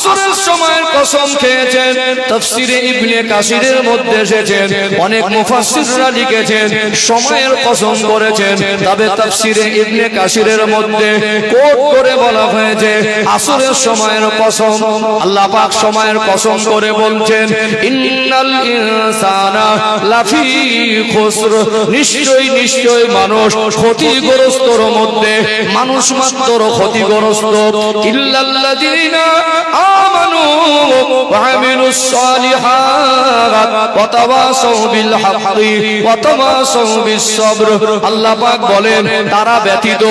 আসরের সময়ের কসম খেয়েছেন। তাফসীরে ইবনে কাসিরের মধ্যে এসেছেন, অনেক মুফাসসিররা লিখেছেন সময়ের কসম করেছেন, তবে তাফসীরে ইবনে কাসিরের মধ্যে কোট করে বলা হয়েছে আসরের সময়ের কসম। আল্লাহ পাক সময়ের কসম করে বলছেন ইন্নাল ইনসানা লাফি খুসর, নিশ্চয়ই নিশ্চয়ই মানুষ ক্ষতিগ্রস্তর মধ্যে, মানুষ মাত্র ক্ষতিগ্রস্ত। ইল্লাল্লাযীনা আমানু ওয়া আমিলুস সালিহাত ওয়া তাওয়াসাউ বিল হাক্কি ওয়া তাওয়াসাউ বিস সবর। আল্লাহ পাক বলেন তারা ব্যতীত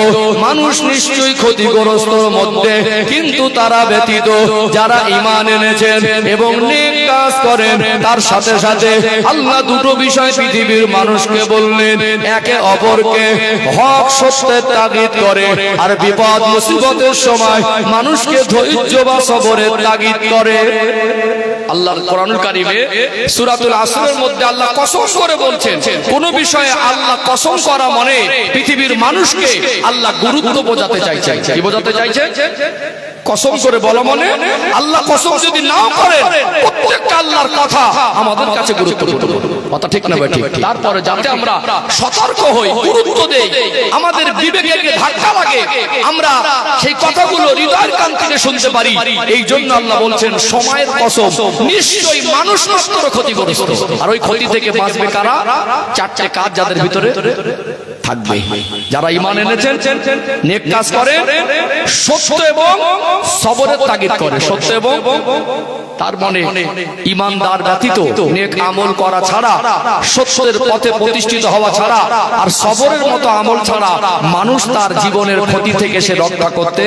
মানুষ নিশ্চয়ই ক্ষতিগ্রস্তর মধ্যে, কিন্তু তারা ব্যতীত যারা ঈমান এনেছেন এবং নেক কাজ করেন। তার সাথে সাথে আল্লাহ দুটো বিষয় পৃথিবীর মানুষকে বললেন, একে অপরকে হক সত্যের তাগিদ করে, আর বিপদ মুসিবতের সময় মানুষকে ধৈর্য বা সবরের তাগিদ করে। আল্লাহর কোরআনুল কারীমে সূরাতুল আসরের মধ্যে আল্লাহ কসম করে বলছেন, কোন বিষয়ে আল্লাহ কসম করা মানে পৃথিবীর মানুষকে আল্লাহ গুরুত্ব বোঝাতে চাইছেন। কি বোঝাতে চাইছেন? কসম করে বলা মানে আল্লাহ কসম যদি নাও করেন, প্রত্যেকটা আল্লাহর কথা আমাদের কাছে গুরুত্বপূর্ণ। কথা ঠিক না ভাই? ঠিক। তারপরে যাতে আমরা সতর্ক হই, গুরুত্ব দেই, আমাদের বিবেকে ধাক্কা লাগে, আমরা সেই কথাগুলো হৃদয়ের কান থেকে শুনতে পারি। এই জন্য আল্লাহ বলছেন সময়ের কসম, নিশ্চয়ই মানুষ মাত্র ক্ষতিগ্রস্ত। আর ওই ক্ষতি থেকে বাঁচবে কারা? চারটে কাজ যাদের ভিতরে থাকবে, যারা ঈমান এনেছেন, নেক কাজ করে, সত্য এবং সবরের তাগিদ করে। সত্য এবং, তার মানে ঈমানদার ব্যতীত নেক আমল করা ছাড়া, সত্যের পথে প্রতিষ্ঠিত হওয়া ছাড়া, আর সবরের মতো আমল ছাড়া মানুষ তার জীবনের ক্ষতি থেকে সে রক্ষা করতে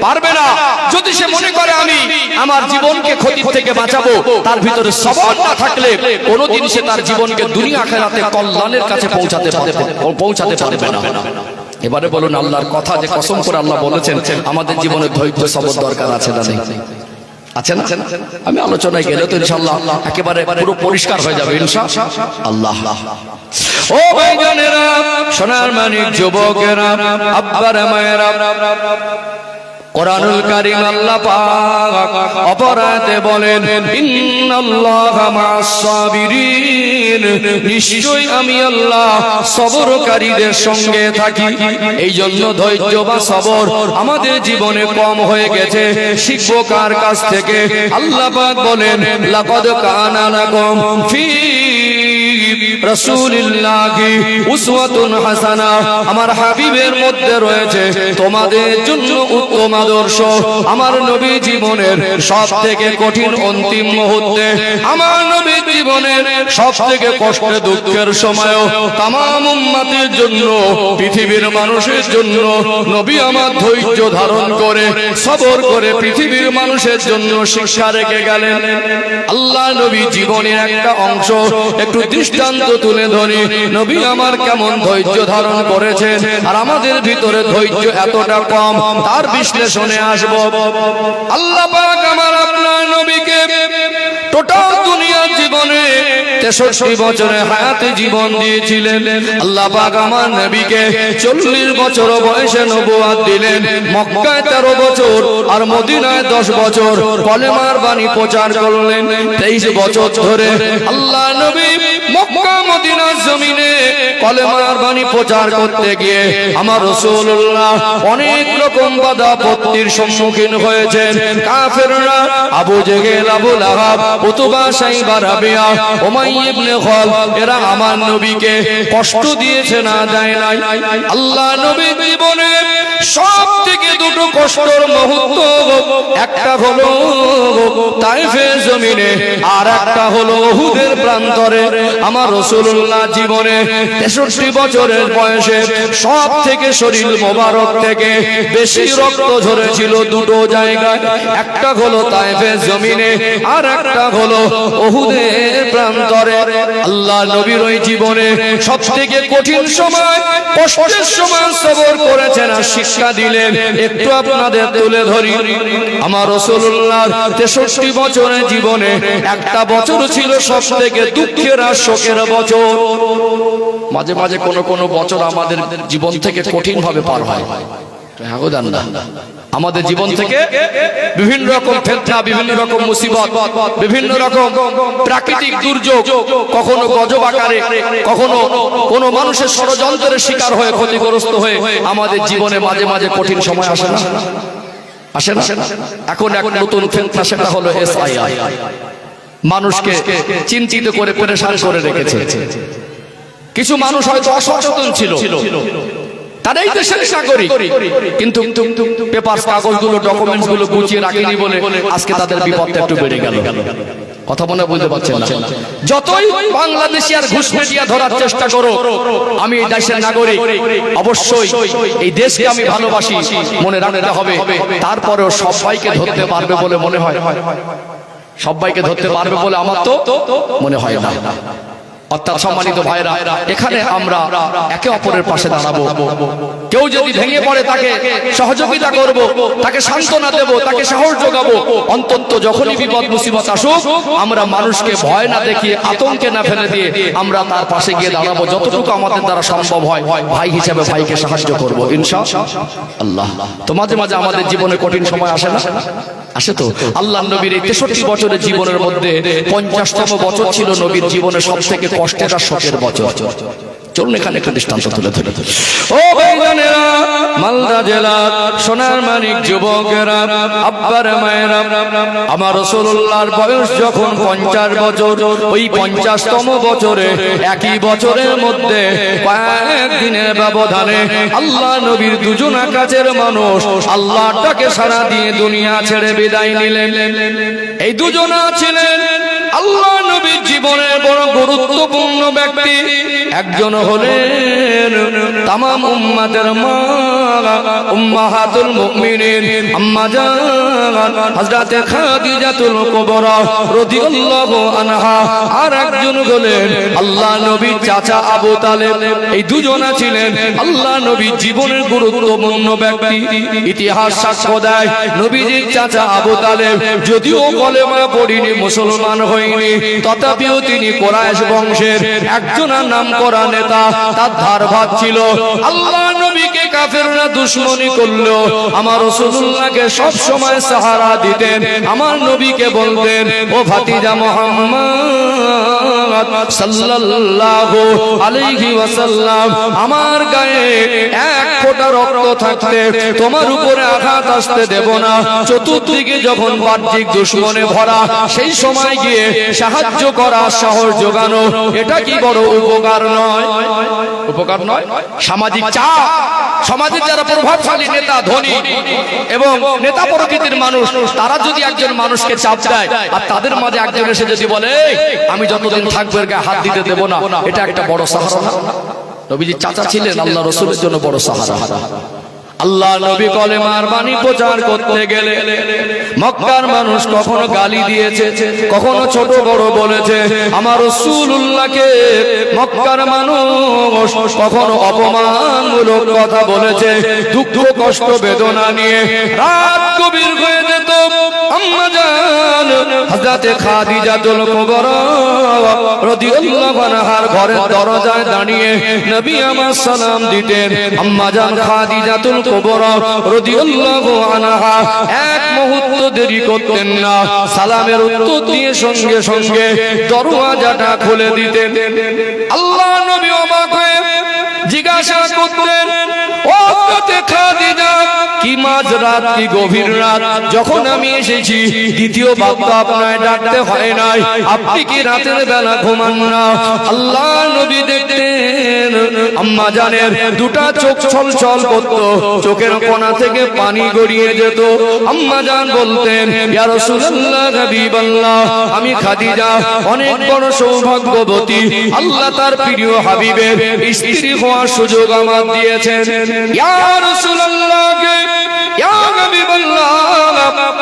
পারবে না। যদি সে মনে করে আমি আমার জীবনকে ক্ষতি থেকে বাঁচাবো, তার ভিতরে সবর না থাকলে কোনোদিন সে তার জীবনকে দুনিয়া আখিরাতে কল্যাণের কাছে পৌঁছাতে পারবে না। এবারে বলুন আল্লাহর কথা যে কসম করে আল্লাহ বলেছেন, আমাদের জীবনে ধৈর্য সবর দরকার আছে না নেই? আছে না? আমি আলোচনায় গেলে তো ইনশাআল্লাহ একেবারে পুরো পরিষ্কার হয়ে যাবে ইনশাআল্লাহ। ও ভাইজানেরা, সোনার মানিক যুবকেরা, আব্বারা মায়েরা, কোরআনুল কারীম আল্লাহ পাক অপরাধে বলেন ইন্নাল্লাহা মা'আস সাবিরিন, নিশ্চয়ই আমি আল্লাহ সবরকারীদের সঙ্গে থাকি। এই জন্য ধৈর্য বা সবর আমাদের জীবনে কম হয়ে গেছে। শিখবো কার কাছ থেকে? আল্লাহ পাক বলেন লাকাদ কানা লাকুম ফি রাসূলিল্লাহি উসওয়াতুন হাসানা, আমার হাবিবের মধ্যে রয়েছে তোমাদের জন্য উত্তম আদর্শ। আমার নবী জীবনের সবথেকে কঠিন অন্তিম মুহূর্তে, আমার নবী জীবনের সবথেকে কষ্টের দুঃখের সময়ও তামাম উম্মতের জন্য, পৃথিবীর মানুষের জন্য নবী আমার ধৈর্য ধারণ করে সবর করে পৃথিবীর মানুষের জন্য শিক্ষা রেখে গেলেন। আল্লাহ নবী জীবনের একটা অংশ একটু দৃষ্টান্ত তুলে ধরি, নবী আমার কেমন ধৈর্য ধারণ করেছেন, আর আমাদের ভিতরে ধৈর্য এতটা কম, তার বিশ্লেষণে আসব। আল্লাহ পাক আমার আপনার নবীকে টোটাল দুনিয়ার জীবনে 63 বছরে হায়াতে জীবন দিয়েছিলেন। আল্লাহ পাক আমার নবীকে 40 বছর বয়সে নবুয়ত দিলেন। মক্কায় 13 বছর আর মদিনায় 10 বছর কলেমার বাণী প্রচার করলেন। 23 বছর ধরে আল্লাহ নবী মক্কা মদিনার জমিনে কলেমার বাণী প্রচার করতে গিয়ে আমার রাসূলুল্লাহ অনেক রকম বাধা বিপত্তির সম্মুখীন হয়েছেন। কাফেররা আবু জেহেল, আবু লাহাব, উতবা, সাইবা, রাবিয়া, উমাইয়া ইবনে খালদ, এরা আমার নবীকে কষ্ট দিয়েছে না দেয় নাই? আল্লাহ নবী জীবনে সবথেকে দুটো কষ্টের মুহূর্ত, একটা হলো তায়েফের জমিনে, আর একটা হলো উহুদের প্রান্তরে। আমার রাসূলুল্লাহ জীবনে 63 বছরের বয়সে সবথেকে শরীর মোবারক থেকে বেশি রক্ত ঝরেছিল দুটো জায়গায়, একটা হলো তায়েফের জমিনে, আর একটা হলো উহুদের প্রান্তরে। আল্লাহ নবীর ওই জীবনে সবথেকে কঠিন সময়, কষ্টের সময় সবর করেছেন আর শিক্ষা দিলেন। একটু আপনাদের তুলে ধরি। আমার রাসূলুল্লাহর 63 বছরের জীবনে একটা বছর ছিল সবথেকে দুঃখের আর শোকের বছর। মাঝে মাঝে কোন কোন বছর আমাদের জীবন থেকে কঠিন ভাবে পার হয়। আমাদের জীবন থেকে বিভিন্ন রকম ফিতনা, বিভিন্ন রকম মুসিবত, বিভিন্ন রকম প্রাকৃতিক দুর্যোগ, কখনো গজব আকারে, কখনো কোনো মানুষের ষড়যন্ত্রের শিকার হয়ে ক্ষতিগ্রস্ত হয়ে আমাদের জীবনে মাঝে মাঝে কঠিন সময় আসে না? আসে না? এখন এক নতুন ফিতনা, সেটা হলো SIR। মানুষকে চিন্তিত করে পেরেশান করে রেখেছে। কিছু মানুষ হয়তো অসচেতন ছিল, তারা এই দেশের নাগরিক, কিন্তু পেপার কাগজগুলো, ডকুমেন্টস গুলো গুছিয়ে রাখেনি বলে আজকে তাদের বিপদটা একটু বেড়ে গেল। কথা মনে বুঝতে পারছেন না? যতই বাংলাদেশি আর ঘুষ মিডিয়া ধরার চেষ্টা করো, আমি এই দেশের নাগরিক, অবশ্যই এই দেশকে আমি ভালোবাসি, মনে রাখতে হবে। তারপরেও সবাইকে ধরতে পারবে বলে মনে হয়? সবাইকে ধরতে পারবে বলে আমার তো মনে হয় না। অর্থাৎ সম্মানিত ভাইরা, এখানে আমরা একে অপরের পাশে দাঁড়াবো। কেউ যদি ভেঙে পড়ে তাকে সহযোগিতা করব, তাকে সান্ত্বনা দেব, তাকে সাহস যোগাবো। অন্তত যখনই বিপদ মুসিবত আসুক, আমরা মানুষকে ভয় না দেখিয়ে, আতঙ্কে না ফেলে দিয়ে আমরা তার পাশে গিয়ে দাঁড়াবো। যতটুকু আমাদের দ্বারা সম্ভব হয় ভাই হিসেবে ভাইকে সাহায্য করব ইনশাআল্লাহ। তো মাঝে মাঝে আমাদের জীবনে কঠিন সময় আসে না? আসে তো। আল্লাহ নবীর এই 63 বছরের জীবনের মধ্যে 50তম বছর ছিল নবীর জীবনে সবথেকে কষ্টের আর শোকের বছর। চলুন এখানে একটা দৃষ্টান্ত তুলে ধরে। ও ভাইজানেরা, মালদা জেলার সোনার মানিক যুবকেরা, আব্বার মায়েরা, আমার রাসূলুল্লাহর বয়স যখন 50 বছর, ওই 50তম বছরে একই বছরের মধ্যে কয়েক দিনের ব্যবধানে আল্লাহ নবীর দুজন কাছের মানুষ আল্লাহর ডাকে সাড়া দিয়ে দুনিয়া ছেড়ে বিদায় নিলেন। এই দুজনা ছিলেন আল্লাহ নবীর জীবনের বড় গুরুত্বপূর্ণ ব্যক্তি। একজন হলেন তামাম উম্মাতের মা, উম্মাহাতুল মুমিনিন আম্মা জান হযরতে খাদিজাতুল কুবরা রাদিয়াল্লাহু আনহা। আর একজন হলেন আল্লাহ নবীর চাচা আবু তালেব। এই দুজনা ছিলেন আল্লাহ নবীর জীবনের গুরুত্বপূর্ণ ব্যক্তি। ইতিহাস সাক্ষ্য দেয়, নবীজির চাচা আবু তালেব যদিও কলেমা পড়েনি, মুসলমান হয়নি, তথাপিও তিনি কুরাইশ বংশের একজন নাম করা নেতা। তার ধার ভাত ছিল। আল্লাহ নবীকে কাফেররা দুশমনি করলো, আমার রাসূলুল্লাহকে সব সময় সাহারা দিতেন। আমার নবীকে বলতেন, ও ভাতিজা মুহাম্মদ সাল্লাল্লাহু আলাইহি ওয়াসাল্লাম, আমার গায়ে এক ফোঁটা রক্ত থাকতে তোমার উপরে আঘাত আসতে দেব না। চতুর্দিকে যখন বাহ্যিক দুশমনে ভরা, সেই সময় গিয়ে সাহায্য করা, সাহস যোগানো, এটা কি বড় উপকার নয়? উপকার নয়? সামাজিক চাপ, সমাজের যারা প্রভাবশালী নেতা, ধনী এবং নেতা প্রকৃতির মানুষ, তারা যদি একজন মানুষকে চাপ দেয় আর তাদের মাঝে একজন এসে যদি বলে আমি যতদিন থাকবো এর গায়ে হাত দিতে দেব না, এটা একটা বড় সাহারা না? নবীজি চাচা ছিলেন আল্লাহ রাসূলের জন্য বড় সাহারা। আল্লাহ নবী কলেমার বাণী প্রচার করতে গেলে মক্কার মানুষ কখনো গালি দিয়েছে, কখনো ছোট বড় বলেছে। আমার রাসূলুল্লাহকে মক্কার মানুষ কখনো অপমানমূলক কথা বলেছে। দুঃখ কষ্ট বেদনা নিয়ে রাত গভীর হয়ে যেত। আম্মা জান হযরতে খাদিজাতুল কুবরা রাদিয়াল্লাহু আনহার ঘরের দরজায় দাঁড়িয়ে নবী আমার সালাম দিতেন। আম্মা জান খাদিজাতুল কুবরা রাদিয়াল্লাহু আনহা এক মুহূর্ত দেরি করতেন না, সালামের উত্তর দিয়ে সঙ্গে সঙ্গে দরওয়াজাটা খুলে দিতেন। আল্লাহ নবী অবাক হয়ে জিজ্ঞাসা করতেন, ও খাদিজা, কি মাঝরাত, কি গভীর রাত, যখন আমি এসেছি দ্বিতীয় বার তো আপনায় ডাকতে হয় নাই, আপনি কি রাতের বেলা ঘুমান না? আল্লাহ নবী দেখতেন আম্মা জানের দুটা চোখ ছলছল করত, চোখের কোণা থেকে পানি গড়িয়ে যেত। আম্মা জান বলতেন, ইয়া রাসূলুল্লাহ, হাবিবাল্লাহ, আমি খাদিজা অনেক বড় সৌভাগ্যবতী, আল্লাহ তার প্রিয় হাবিবের স্ত্রী হওয়ার সুযোগ আমার দিয়েছেন। ইয়া রাসূলুল্লাহ, ইয়া হাবিবাল্লাহ,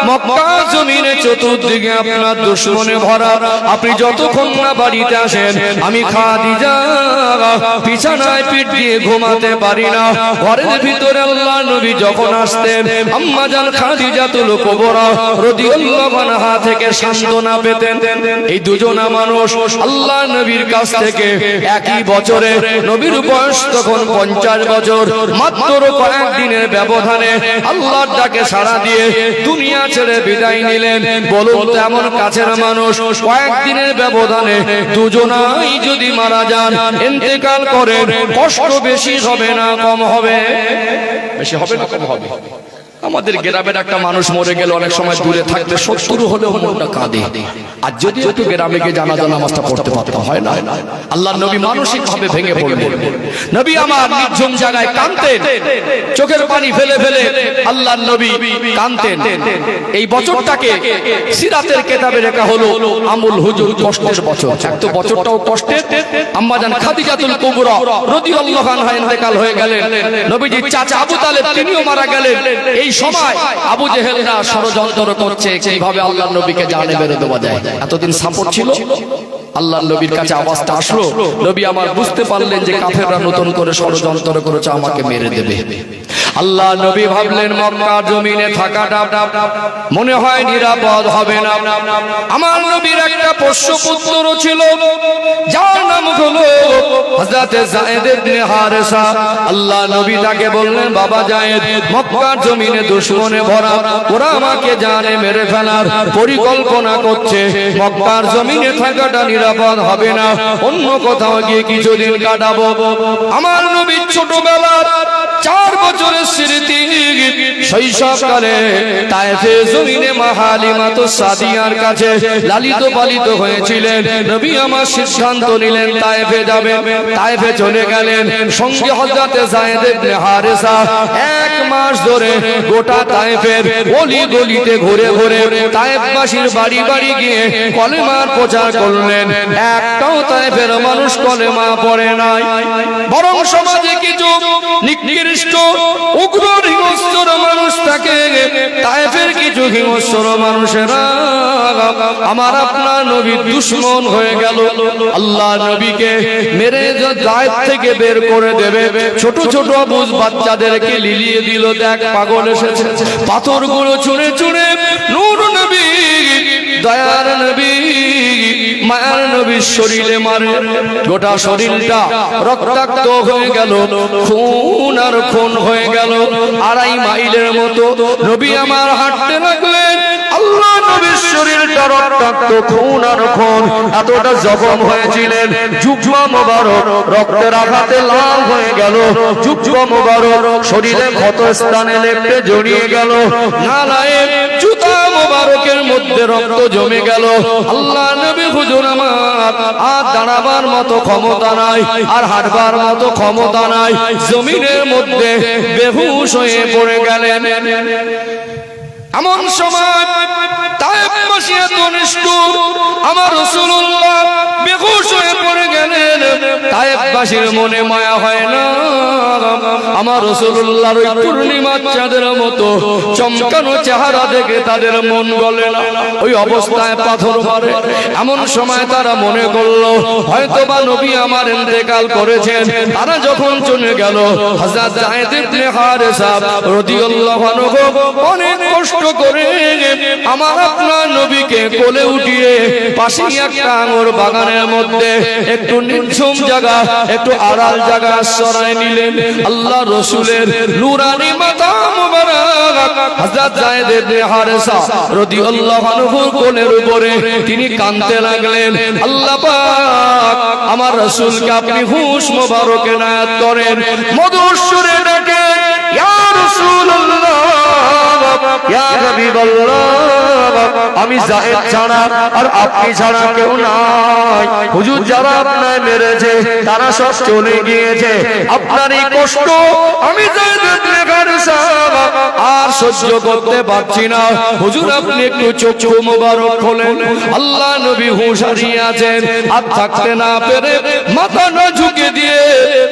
মক্কার জমিনে চতুর্দিকে আপনার দুশমনে ভরা, আপনি যতক্ষণ না বাড়িতে আসেন আমি খাদিজা বিছানায় পিঠ দিয়ে ঘুমাতে পারি না। ঘরের ভিতরে আল্লাহ নবী যখন আসতেন আম্মা জান খাদিজাতুল কুবরা রাদিয়াল্লাহু আনহা থেকে সান্ত্বনা পেতেন। এই দুজনা মানুষ আল্লাহ নবীর কাছ থেকে একই বছরে, নবীর বয়স তখন 50 বছর, মাত্র কয়েকদিনের ব্যবধানে আল্লাহর ডাকে সাড়া দিয়ে দুনিয়া ছেড়ে বিদায় নিলেন। বলুন তো এমন কাছের মানুষ কয়েকদিনের ব্যবধানে দুজনাই যদি মারা যান, ইন্তেকাল করেন, কষ্ট বেশি হবে না কম হবে? বেশি হবে না কম হবে? আমাদের গ্রামের একটা মানুষ মরে গেল, অনেক সময় দূরে থাকতে 70 হলেও মনটা কাঁদে। আর যদি একটু গ্রামে গিয়ে জানাজা নামাজটা পড়তে পারতাম, হয় না? আল্লাহর নবী মানসিক ভাবে ভেঙে পড়লেন। নবী আমার নির্জন জায়গায় কাঁদতেন, চোখের পানি ফেলে ফেলে আল্লাহর নবী কাঁদতেন। এই বছরটাকে সিরাতের কিতাবে লেখা হলো আমুল হুজুর, কষ্টের বছর। এক তো বছরটাও কষ্টের। আম্মা জান খাদিজাতুল কুবরা রাদিয়াল্লাহু আনহা ইন্তেকাল হয়ে গেলেন। নবীজির চাচা আবু তালেব তিনিও মারা গেলেন। এই সময় আবু জেহেলরা ষড়যন্ত্র করছে কিভাবে আল্লাহর নবীকে জানে মেরে দেওয়া যায়। এতদিন সাপোর্ট ছিল, আল্লাহর নবীর কাছে আওয়াজটা আসলো, নবী আমার বুঝতে পারলেন যে কাফেররা নতুন করে ষড়যন্ত্র করেছে, আমাকে মেরে দেবে। আল্লাহ নবী ভাবলেন মক্কার জমিনে থাকাটা মনে হয় নিরাপদ হবে না। আমার নবীর একটা পোষ্যপুত্র ছিল, যার নাম হলো হযরত যায়েদ ইবনে হারেসা। আল্লাহ নবী তাকে বললেন, বাবা যায়েদ, মক্কার জমিনে দুশমনে ভরা, ওরা আমাকে জানে মেরে ফেলার পরিকল্পনা করছে, মক্কার জমিনে থাকাটা নিরাপদ হবে না, অন্য কোথাও গিয়ে কিছুদিন কাটাবো। আমার নবীর ছোটবেলার 4 বছরের স্মৃতি, শৈশবকালে তায়েফে জমিনে মা হালিমা সাদিয়ার কাছে লালিত পালিত হয়েছিলেন। নবী আমার সিদ্ধান্ত নিলেন তায়েফে যাবেন। তায়েফে চলে গেলেন, সঙ্গে হযরত যায়েদ ইবনে হারেসা। 1 মাস ধরে গোটা তায়েফের গলি গলিতে ঘুরে ঘুরে তায়েফবাসীর বাড়ি বাড়ি গিয়ে কলেমার প্রচার করলেন। একটাও তায়েফের মানুষ কলেমা পড়ে নাই, বরং সমাজে কিছু নিকৃষ্ট উগ্র হিংস্র মানুষ থাকে। তায়েফের কিছু হিংস্র মানুষেরা আমার আপনার নবীর দুশমন হয়ে গেল। আল্লাহ নবীকে মেরে দায়ের থেকে বের করে দেবে, ছোট ছোট বুঝ বাচ্চাদেরকে লিলিয়ে দিল। দেখ পাগল এসেছে, পাথরগুলো ছুঁড়ে ছুঁড়ে নূর নবী, দয়ার নবী, মায়ার নবীর শরীরে মারে। গোটা শরীরটা রক্তাক্ত হয়ে গেল, খুন আর খুন হয়ে গেল। 2.5 মাইলের মতো নবী আমার হাঁটতে লাগলেন। আল্লাহ নবীর শরীরটা রক্তাক্ত, খুন আর খুন, এতটা জখম হয়েছিলেন। জুব্বা মোবারক রক্তের আঘাতে লাল হয়ে গেল। জুব্বা মোবারক শরীরে ক্ষত স্থানে লেপ্টে জড়িয়ে গেল। নালায়ে জুতা মোবারকের মধ্যে রক্ত জমে গেল। আল্লাহ নবী হুজুর আমার আর দাঁড়াবার মতো ক্ষমতা নাই, আর হাঁটবার মতো ক্ষমতা নাই। জমিনের মধ্যে বেহুশ হয়ে পড়ে গেলেন। এমন সময় তায়েফবাসী এত নিষ্ঠুর, আমার রাসূলুল্লাহ বেহুশ হয়ে পড়ে গেলেন। তায়েফবাসীর মনে মায়া হয় না, আমার রাসূলুল্লাহর ওই পূর্ণিমার চাঁদের মতো চমকানো চেহারা দেখে তাদের মন গলে না। ওই অবস্থায় পাথর মারে। এমন সময় তারা মনে করলো হয়তোবা নবী আমার ইন্তেকাল করেছেন। তারা যখন চলে গেল, হযরত যায়েদ ইবনে হারেসা রাদিয়াল্লাহু আনহু অনেক কষ্ট করে আমার আপনার নবীকে কোলে উঠিয়ে পাশে একটা আঙুর বাগানের মধ্যে একটু নির্ঝুম জায়গা, একটু আড়াল জায়গা আশ্রয় নিলেন। আল্লাহ রাসূলের নূরানি মাথা মুবারক হযরত যায়েদ ইবনে হারেসা রাদিয়াল্লাহু আনহুর কোলের উপরে তিনি কাঁদতে লাগলেন। আল্লাহ পাক আমার রাসূলকে আপনি হুশ মুবারক এনায়েত করেন। মধুর সুরে ডাকে, ইয়া রাসূলুল্লাহ, ইয়া হাবিবাল্লাহ, আমি যায়েদ ছাড়া আর আপনি ছাড়া কেউ নাই। হুজুর যারা আপনার মেরেছে তারা সব চলে গিয়েছে। আপনার এই কষ্ট আমি যায়েদ ইবনে হারেসা আর সহ্য করতে পারছি না। হুজুর আপনি একটু চোখ মোবারক খোলেন। আল্লাহ নবী হুঁশ হারিয়ে আছেন, আর থাকতে না পেরে মাথা না ঝুঁকে দিয়ে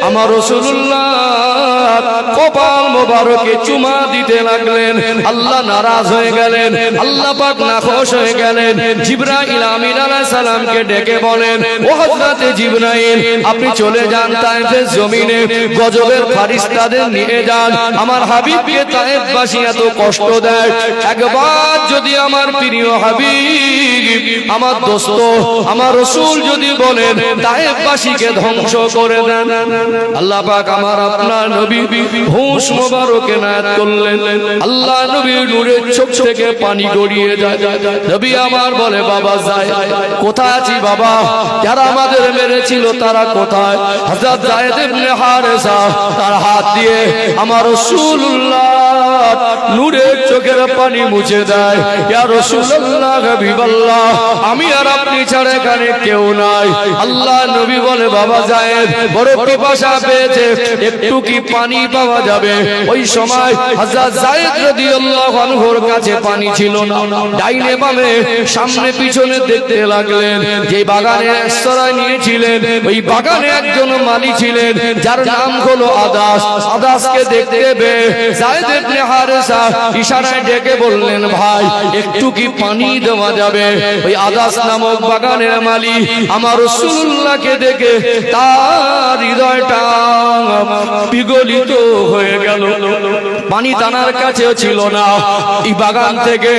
আমার রাসূলুল্লাহ কপাল মোবারকে চুমা দিতে লাগলেন। আল্লাহ নারাজ হয়ে গেলেন, আল্লাহ পাক নাখোশ হয়ে গেলেন। জিবরাইল আমিন আলাইহিস সালামকে ডেকে বলেন, ও হযরতে জিবরাইল, আপনি চলে যান তায়েফের জমিনে, গজবের ফারিস্তাদের নিয়ে যান। আমার হাবিবকে তায়েফবাসী এত কষ্ট দেয়, একবার যদি আমার প্রিয় হাবিব, আমার দোস্ত, আমার রাসূল যদি বলেন তায়েফবাসীকে ধ্বংস করে দেন, আল্লাহ পাক আমার আপনার নবী হুঁশ মোবারক এনায়েত করলেন। আল্লাহ নবীর নূরের চোখ থেকে পানি গড়িয়ে যায়। নবী আমার বলে, বাবা যায় কোথায় আছি বাবা, যারা আমাদের মেরেছিল তারা কোথায়? হযরত যায়েদ ইবনে হারেসা তার হাত দিয়ে আমার রাসূলুল্লাহ নূরের চোখের পানি মুছে দেয়। ইয়া রাসূলুল্লাহ, হাবিবাল্লাহ, আমি আর আপনি ছাড়া এখানে কেউ নাই। আল্লাহ নবী বলে, বাবা যায়েদ বড় পিপাসা পেয়েছে, একটু কি পানি পাওয়া যাবে? ওই সময় হযরত যায়েদ রাদিয়াল্লাহু আনহুর কাছে পানি ছিল না। ডাইনে বামে সামনে পিছনে দেখতে লাগলেন। যে বাগানে আশ্রয় নিয়েছিলেন ওই বাগানে একজন মালি ছিলেন যার নাম হলো আদাস। আদাসকে দেখতে পেয়ে যায়েদ ইবনে হারেসা ইশারায় ডেকে বললেন, ভাই একটু কি পানি দেওয়া যাবে? ওই আদাস নামক বাগানের মালি আমার রাসূলুল্লাহকে দেখে তার হৃদয়টা বিগলিত হয়ে গেল। পানি টানার কাছেও ছিল না। এই বাগান থেকে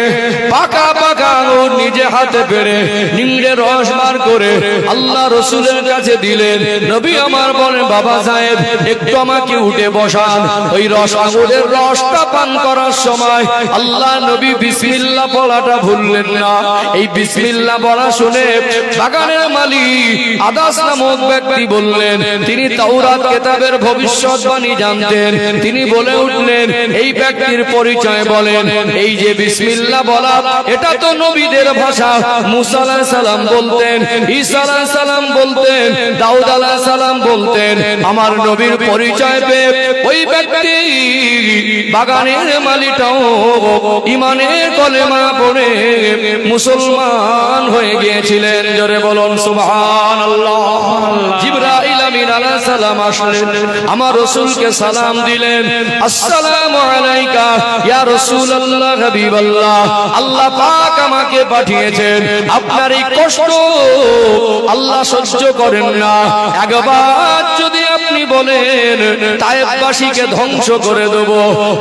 পাকা পাকা আঙুর নিজে হাতে পেরে নিংড়ে রস বার করে আল্লাহ রাসূলের কাছে দিলেন। নবী আমার বলেন, বাবা যায়েদ একটু আমাকে উঠে বসান। ওই রস আঙুরের রসটা পান করার সময় আল্লাহ নবী বিসমিল্লাহ বলাটা ভুললেন না। এই বিসমিল্লাহ বলা শুনে বাগানের মালিক আদাস নামক ব্যক্তি বললেন, তিনি তাওরাত কিতাবের ভবিষ্যৎবাণী জানতেন। তিনি বলে উঠলেন, এই ব্যক্তির পরিচয় বলেন। এই যে বিসমিল্লাহ বলা, এটা তো নবীদের ভাষা। মুসা আলাইহিস সালাম বলতেন, ঈসা আলাইহিস সালাম বলতেন, দাউদ আলাইহিস সালাম বলতেন। আমার নবীর পরিচয় পেয়ে ওই ব্যক্তি বাগানের মালিকটাও ঈমানের কলেমা পড়ে মুসলমান হয়ে গিয়েছিলেন। জোরে বলুন সুবহানাল্লাহ। জিবরাইল আমিন আলাইহিস সালাম আসলেন, আমার রাসূলকে সালাম দিলেন, আসসালামু আলাইকা ইয়া রাসূলুল্লাহ, হাবিবাল্লাহ, আল্লাহ পাক আমাকে পাঠিয়েছেন। আপনার এই কষ্ট আল্লাহ সহ্য করেন না। একবার যদি আপনি বলেন তায়েফবাসীকে ধ্বংস করে দেব,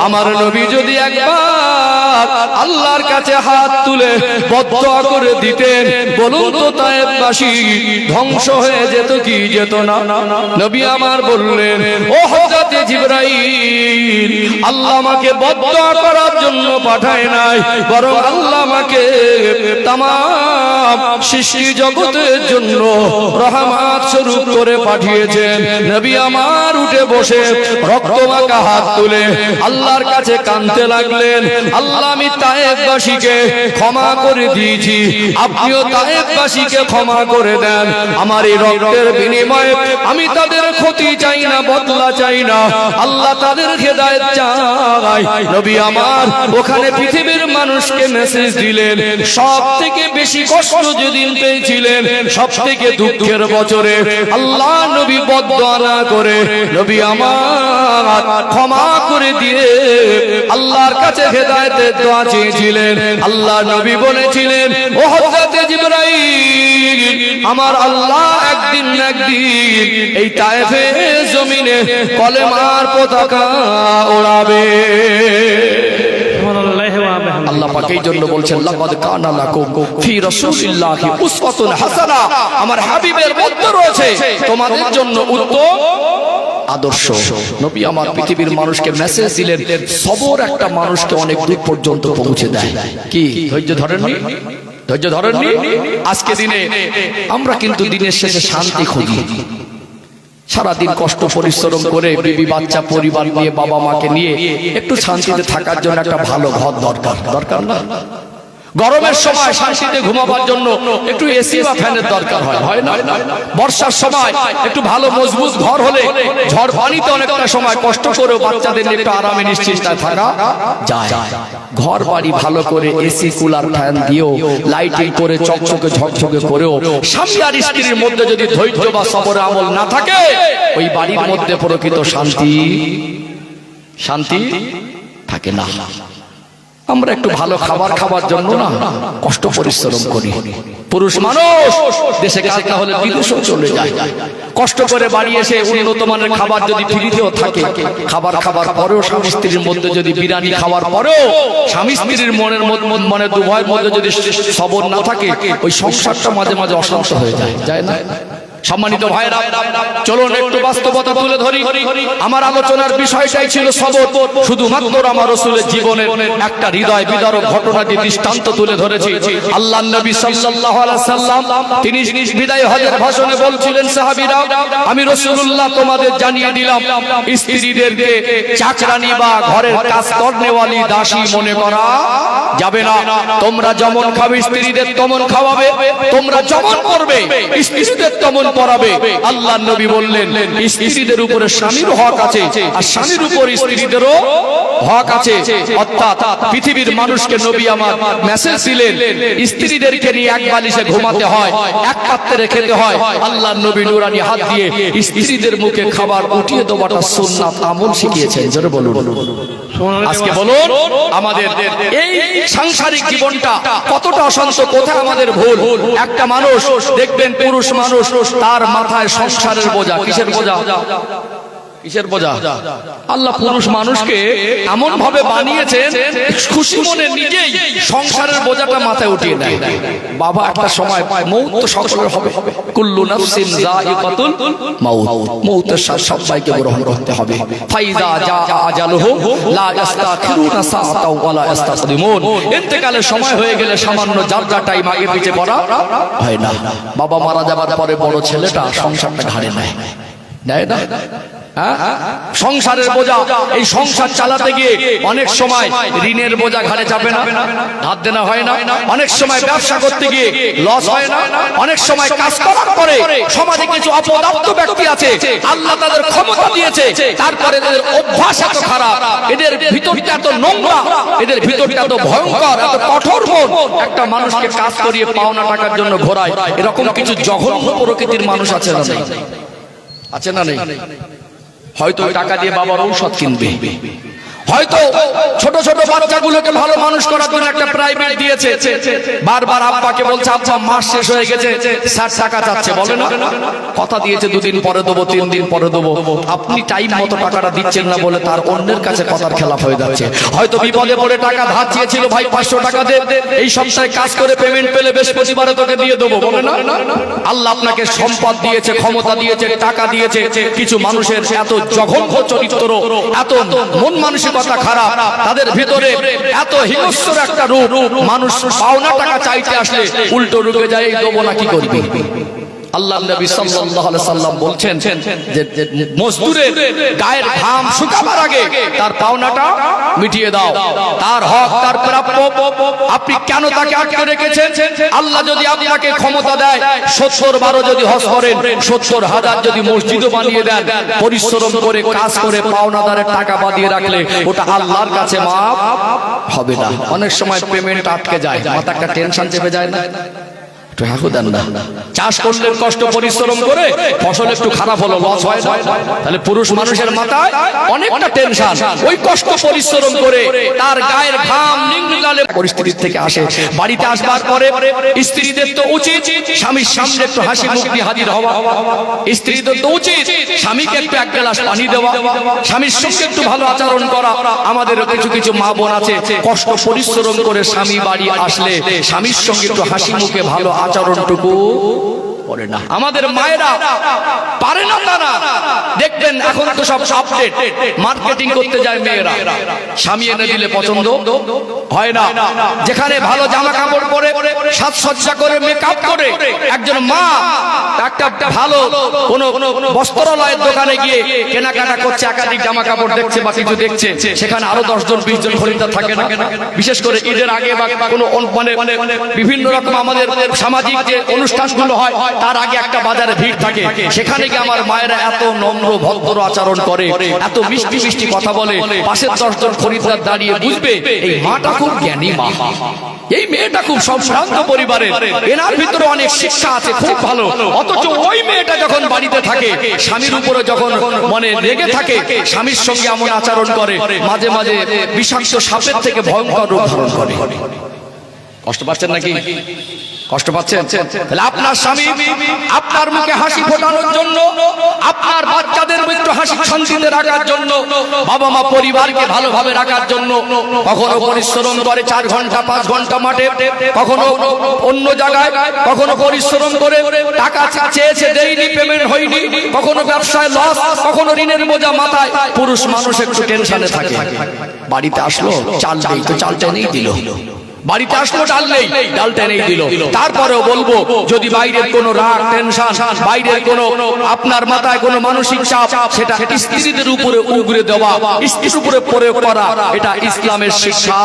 আমার নবী যদি একবার আল্লাহর কাছে হাত তুলে বদদুয়া করে দিতেন, বলুন তো তায়েফবাসী ধ্বংস হয়ে যেত কি যেত না? নবী আমার বললেন, ও হযরত জিবরাইল, আল্লাহ আমাকে বদদুয়া করার জন্য পাঠায় নাই, বরং আল্লাহ আমাকে তামাম সৃষ্টি জগতের জন্য রহমত স্বরূপ করে পাঠিয়েছেন। নবী আমার উঠে বসে রক্তমাখা হাত তুলে আল্লাহর কাছে কাঁদতে লাগলেন, আল্লাহ আমি তায়েফবাসীকে ক্ষমা করে দিয়েছি, আপনিও তায়েফবাসীকে ক্ষমা করে দেন। আমার এই রক্তের বিনিময়ে আমি তাদের ক্ষতি চাই না, বদলা চাই না, আল্লাহ তাদের হেদায়েত চাই। নবী আমার ওখানে পৃথিবীর মানুষকে মেসেজ দিলেন, সব থেকে বেশি কষ্ট যেদিন পেয়েছিলেন, সব থেকে দুঃখের বছরে আল্লাহ নবী বদদুয়া না করে নবী আমার ক্ষমা করে দিয়ে আল্লাহর কাছে হেদায়েতের দোয়া চেয়েছিলেন। আল্লাহ নবী বলেছিলেন, ও হযরত জিবরাইল, আমার আল্লাহ একদিন না একদিন এই তায়েফের জমিনে কলেমার পতাকা ওড়াবে। আল্লাহ পাক এই জন্য বলছেন, লাকাদ কানা লাকুম ফি রাসূলিল্লাহি উসওয়াতুন হাসানাহ, আমার হাবিবের মধ্যে রয়েছে তোমাদের জন্য উত্তম আদর্শ। নবী আমার পৃথিবীর মানুষকে মেসেজ দিলেন, সবর একটা মানুষকে অনেক দূর পর্যন্ত পৌঁছে দেয়। কি ধৈর্য ধরেননি? ধৈর্য ধরেননি? আজকে দিনে আমরা কিন্তু দিনের শেষে শান্তি খুঁজি। সারাদিন কষ্ট পরিশ্রম করে বিবি বাচ্চা পরিবার নিয়ে বাবা মাকে নিয়ে একটু শান্তিতে থাকার জন্য একটা ভালো ঘর দরকার, দরকার না? গরমের সময় শান্তিতে ঘুমাবার জন্য একটু এসি বা ফ্যানের দরকার হয়, হয় না? বর্ষার সময় একটু ভালো মজবুত ঘর হলে ঝড় পানিতে অনেকটা সময় কষ্ট করেও বাচ্চাদের নিয়ে একটু আরামে নিশ্চিন্তায় থাকা যায়। ঘর বাড়ি ভালো করে এসি কুলার ফ্যান দিয়েও লাইটিং করে চকচকে ঝকঝকে করেও স্বামী আর স্ত্রীর মধ্যে যদি ধৈর্য বা সবরের আমল না থাকে, ওই বাড়ির মধ্যে প্রকৃত শান্তি থাকে না। আমরা একটু ভালো খাবার খাবার জন্য না কষ্ট পরিশ্রম করি। পুরুষ মানুষ দেশে কাজ না হলে বিদেশেও চলে যায়, কষ্ট করে বাড়ি এসে উন্নত মানের খাবার যদি ফ্রিতেও থাকে, খাবার খাবার পরেও স্বামী স্ত্রীর মধ্যে যদি বিরিয়ানি খাওয়ার পরেও স্বামী স্ত্রীর মনে দুভয়ের মধ্যে যদি সবর না থাকে, ওই সংসারটা মাঝে মাঝে অশান্ত হয়ে যায় না? সম্মানিত ভাইরা, চলুন একটু বাস্তবতা তুলে ধরি। আমার আলোচনার বিষয়টাই ছিল সবর। শুধুমাত্র আমার রাসূলের জীবনের একটা হৃদয় বিদারক ঘটনাটি দৃষ্টান্ত তুলে ধরেছি। আল্লাহর নবী সাল্লাল্লাহু আলাইহি সাল্লাম তিনি বিদায় হজের ভাষণে বলছিলেন, সাহাবীরা, আমি রাসূলুল্লাহ তোমাদের জানিয়ে দিলাম, স্ত্রীদেরকে চাকরানি বা ঘরের কাজ করনেওয়ালি দাসী মনে করা যাবে না। তোমরা যেমন খাবে স্ত্রীদের তেমন খাওয়াবে, তোমরা যেমন করবে স্ত্রীদের তেমন পড়াবে। আল্লাহর নবী বললেন, স্ত্রীদের উপরে স্বামীর হক আছে আর স্বামীর উপর স্ত্রীদেরও হক আছে। অর্থাৎ পৃথিবীর মানুষকে নবী আমার মেসেজ দিলেন, স্ত্রীদেরকে নিয়ে এক বালিশে ঘুমাতে হয়, এক পাত্রে খেতে হয়। আল্লাহর নবী নুরানি হাত দিয়ে স্ত্রীদের মুখে খাবার উঠিয়ে দেওয়াটা সুন্নাত আমল শিখিয়েছেন। জোরে বলুন। আজকে বলুন, আমাদের এই সাংসারিক জীবনটা কতটা অশান্ত, কোথায় আমাদের ভুল? একটা মানুষ দেখবেন, পুরুষ মানুষ, তার মাথায় সংসারের বোঝা। কিসের বোঝা? কিসের বোঝা? আল্লাহ পুরুষ মানুষকে এমন ভাবে বানিয়েছেন, খুশি মনে নিজেই সংসারের বোঝাটা মাথায় উঠিয়ে নেয়। বাবা, একটা সময় মৌত তো সকলের হবে, কুল্লু নাফসিন যায়িকাতুল মাউত, মৌতের স্বাদ সবাইকে গ্রহণ করতে হবে। ফাইদা জাআ আজালুহু লা ইস্তাখিরুনা সাআতাও ওয়া লা ইস্তাকদিমুন, ইন্তেকালের সময় হয়ে গেলে সামান্য যাত্রা টাইম আগে পিছে করা হয় না। বাবা মারা যাবার পরে বড় ছেলেটা সংসারটা ঘাড়ে নেয় না? সংসারের বোঝা, এই সংসার চালাতে গিয়ে অনেক সময় ঋণের বোঝা ঘাড়ে চাপে না, ধার দেনা হয় না। অনেক সময় ব্যবসা করতে গিয়ে লস হয় না। অনেক সময় কাজ করার পরে সমাজে কিছু অপদার্থ ব্যক্তি আছে, আল্লাহ তাদের ক্ষমতা দিয়েছে, তারপরে এদের অভ্যাস এত খারাপ, এদের ভিতরটা এত নোংরা, এদের ভিতরটা এত ভয়ঙ্কর, এত কঠোর মন, একটা মানুষকে কাজ করিয়ে পাওনা টাকার জন্য ঘোরায়। এরকম কিছু জঘন্য প্রকৃতির মানুষ আছে না? আছে না? নেই? হয়তো টাকা দিয়ে বাবার ঔষধ কিনবে, হয়তো ছোট ছোট বাচ্চাগুলোকে ভালো মানুষ করার জন্য একটা প্রাইভেট দিয়েছে, বারবার আব্বাকে বলছে, আব্বা মাস শেষ হয়ে গেছে, 60 টাকা চাচ্ছে। বলে না, কথা দিয়েছে 2 দিন পরে দেবো, 3 দিন পরে দেবো। আপনি টাইম মতো টাকাটা দিচ্ছেন না বলে তার অন্যের কাছে কথার খেলাফ হয়ে যাচ্ছে। হয়তো বিপদে পড়ে টাকা ধার চেয়েছিল, ভাই 500 টাকা দে, এই সপ্তাহে কাজ করে পেমেন্ট পেলে বৃহস্পতিবারে তোকে দিয়ে দেবো। বলে না, আল্লাহ আপনাকে সম্পদ দিয়েছে, ক্ষমতা দিয়েছে, টাকা দিয়েছে। কিছু মানুষের এত জঘন্য চরিত্র, এত মন মানসিকতা খারাপ, তাদের ভিতরে এত হিংস্র একটা রূপ, মানুষ পাওনা টাকা চাইতে আসলে উল্টো রূপে যায়, এই দেবো না কি করবি? আল্লাহর নবী সাল্লাল্লাহু আলাইহি সাল্লাম বলছেন যে মজদুরের গায়ের ঘাম শুকাবার আগে তার পাওনাটা মিটিয়ে দাও, তার হক, তার প্রাপ্য। আপনি কেন তাকে আটকে রেখেছেন? আল্লাহ যদি আপনাকে ক্ষমতা দেয়, 70 বারো যদি হজ করেন, 70,000 যদি মসজিদও বানিয়ে দেন, পরিশ্রম করে কাজ করে পাওনাদারের টাকা বাঁধিয়ে রাখলে ওটা আল্লাহর কাছে মাফ হবে না। অনেক সময় পেমেন্ট আটকে যায়, মাথা একটা টেনশন চেপে যায় না? চাষ করলেন কষ্ট পরিশ্রম করে, ফসল একটু খারাপ হলো, লস হয় না? তাহলে পুরুষ মানুষের মাথায় অনেকটা টেনশন, ওই কষ্ট পরিশ্রম করে তার গায়ের ঘাম নিংড়ালে পরিস্থিতি থেকে আসে। বাড়িতে আসবার পরে স্ত্রীদের তো উচিত স্বামীর সামনে একটু হাসি মুখ দিয়ে হাজির হওয়া, স্ত্রীদের তো উচিত স্বামীকে একটু 1 গ্লাস পানি দেওয়া, স্বামীর সঙ্গে একটু ভালো আচরণ করা। আমাদের কিছু কিছু মা বোন আছে, কষ্ট পরিশ্রম করে স্বামী বাড়ি আসলে স্বামীর সঙ্গে একটু হাসি মুখে ভালো আচরণটুকু করে না। আমাদের মায়েরা পারে না তা না, দেখবেন এখন তো সব আপডেট, মার্কেটিং করতে যায় মেয়েরা, স্বামী এনে দিলে পছন্দ হয় না। যেখানে ভালো জামা কাপড় পরে, সাজসজ্জা করে, মেকআপ করে একজন মা একটা ভালো কোন বস্ত্রালয়ের দোকানে গিয়ে কেনাকাটা করছে, একাধিক জামা কাপড় দেখছে বা কিছু দেখছে, সেখানে আরো 10 জন 20 জন খরিদ্দার থাকে না? বিশেষ করে ঈদের আগে বা কোনো মানে বিভিন্ন রকম আমাদের সামাজিক যে অনুষ্ঠানগুলো হয় তার আগে একটা বাজারে ভিড় থাকে, সেখানে গিয়ে আমার মায়েরা এত নম্র ভদ্র আচরণ করে, এত মিষ্টি মিষ্টি কথা বলে, পাশের 10 জন খরিদ্দার দাঁড়িয়ে বুঝবে এই মাটা খুব জ্ঞানী মা, এই মেয়েটা খুব সম্ভ্রান্ত পরিবারের, এনার ভিতরে অনেক শিক্ষা আছে, খুব ভালো। অথচ ওই মেয়েটা যখন বাড়িতে থাকে, স্বামীর উপরে যখন মনে লেগে থাকে, স্বামীর সঙ্গে এমন আচরণ করে, মাঝে মাঝে বিষাক্ত সাপের থেকে ভয়ঙ্কর রূপ ধারণ করে। কষ্ট পাচ্ছেন নাকি? কষ্ট পাচ্ছেন? তাহলে আপনার স্বামী আপনার মুখে হাসি ফোটানোর জন্য, আপনার বাচ্চাদের একটু হাসি শান্তিতে রাখার জন্য, বাবা মা পরিবারকে ভালোভাবে রাখার জন্য কখনো পরিশ্রম করে 4 ঘন্টা 5 ঘন্টা মাঠে, কখনো অন্য জায়গায়, কখনো পরিশ্রম করে টাকা চেয়েছে দেয়নি, পেমেন্ট হয়নি, কখনো ব্যবসায় লস, কখনো ঋণের বোঝা মাথায়। পুরুষ মানুষ একটু টেনশনে থাকে, বাড়িতে আসলো চাল নেই তো চালটা নেই দিল, বাড়িতে আসলো ডাল নেই, ডালটা নেই দিল। তারপরেও বলবো, যদি বাইরের কোনো রাগ টেনশন, বাইরের কোনো আপনার মাথায় কোনো মানসিক চাপ, সেটা স্ত্রীদের উপরে উগরে দেওয়া, স্ত্রীর উপরে প্রয়োগ করা, এটা ইসলামের শিক্ষা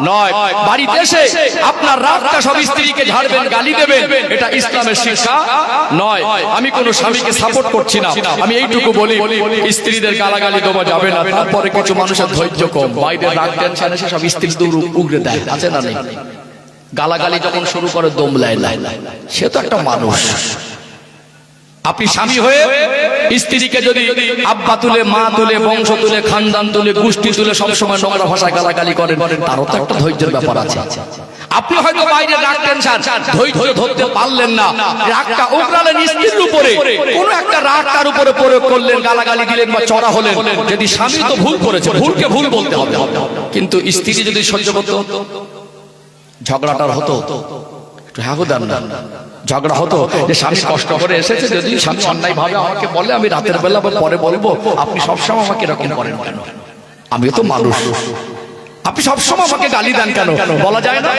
নয়। বাড়িতে এসে আপনার রাগটা সব স্ত্রীকে ঝাড়বেন, গালি দেবেন, এটা ইসলামের শিক্ষা নয়। আমি কোনো স্বামীকে সাপোর্ট করছি না, আমি এইটুকু বলি, স্ত্রীদের গালাগালি দেওয়া যাবে না। তারপরে কিছু মানুষের ধৈর্য কম, বাইরের রাগ টেনশন এসে সব স্ত্রীদের উগরে দেয়, আছে না নেই? গালাগালি যখন শুরু করে দম লাই, সে তো একটা মানুষ। আপনি স্বামী হয়ে স্ত্রীকে যদি আব্বা তুলে, মা তুলে, বংশ তুলে, খানদান তুলে, গোষ্ঠী তুলে সবসময় নোংরা ভাষায় গালাগালি করেন, তারও তো একটা ধৈর্যের ব্যাপার আছে। আপনি হয়তো বাইরে রাগ টেনশন ধৈর্য ধরতে পারলেন না, রাগটা উগরালেন স্ত্রীর উপরে, কোন একটা রাগ তার উপরে প্রয়োগ করলেন, গালাগালি দিলেন বা চড়া হলেন। যদি স্বামী তো ভুল করেছে, ভুলকে ভুল বলতে হবে, কিন্তু স্ত্রী যদি সহ্য করতে, ঝগড়াটার হতো একটু হাহুদার না, ঝগড়া হতো যে স্বামী কষ্ট করে এসেছে, যদি স্বামী অন্যায় ভাবে আমাকে বলে, আমি রাতের বেলা পরে বলবো, আপনি সবসময় আমাকে এরকম করেন কেন? আমি তো মানুষ, আপনি সবসময় আমাকে গালি দেন কেন? বলা যায় না।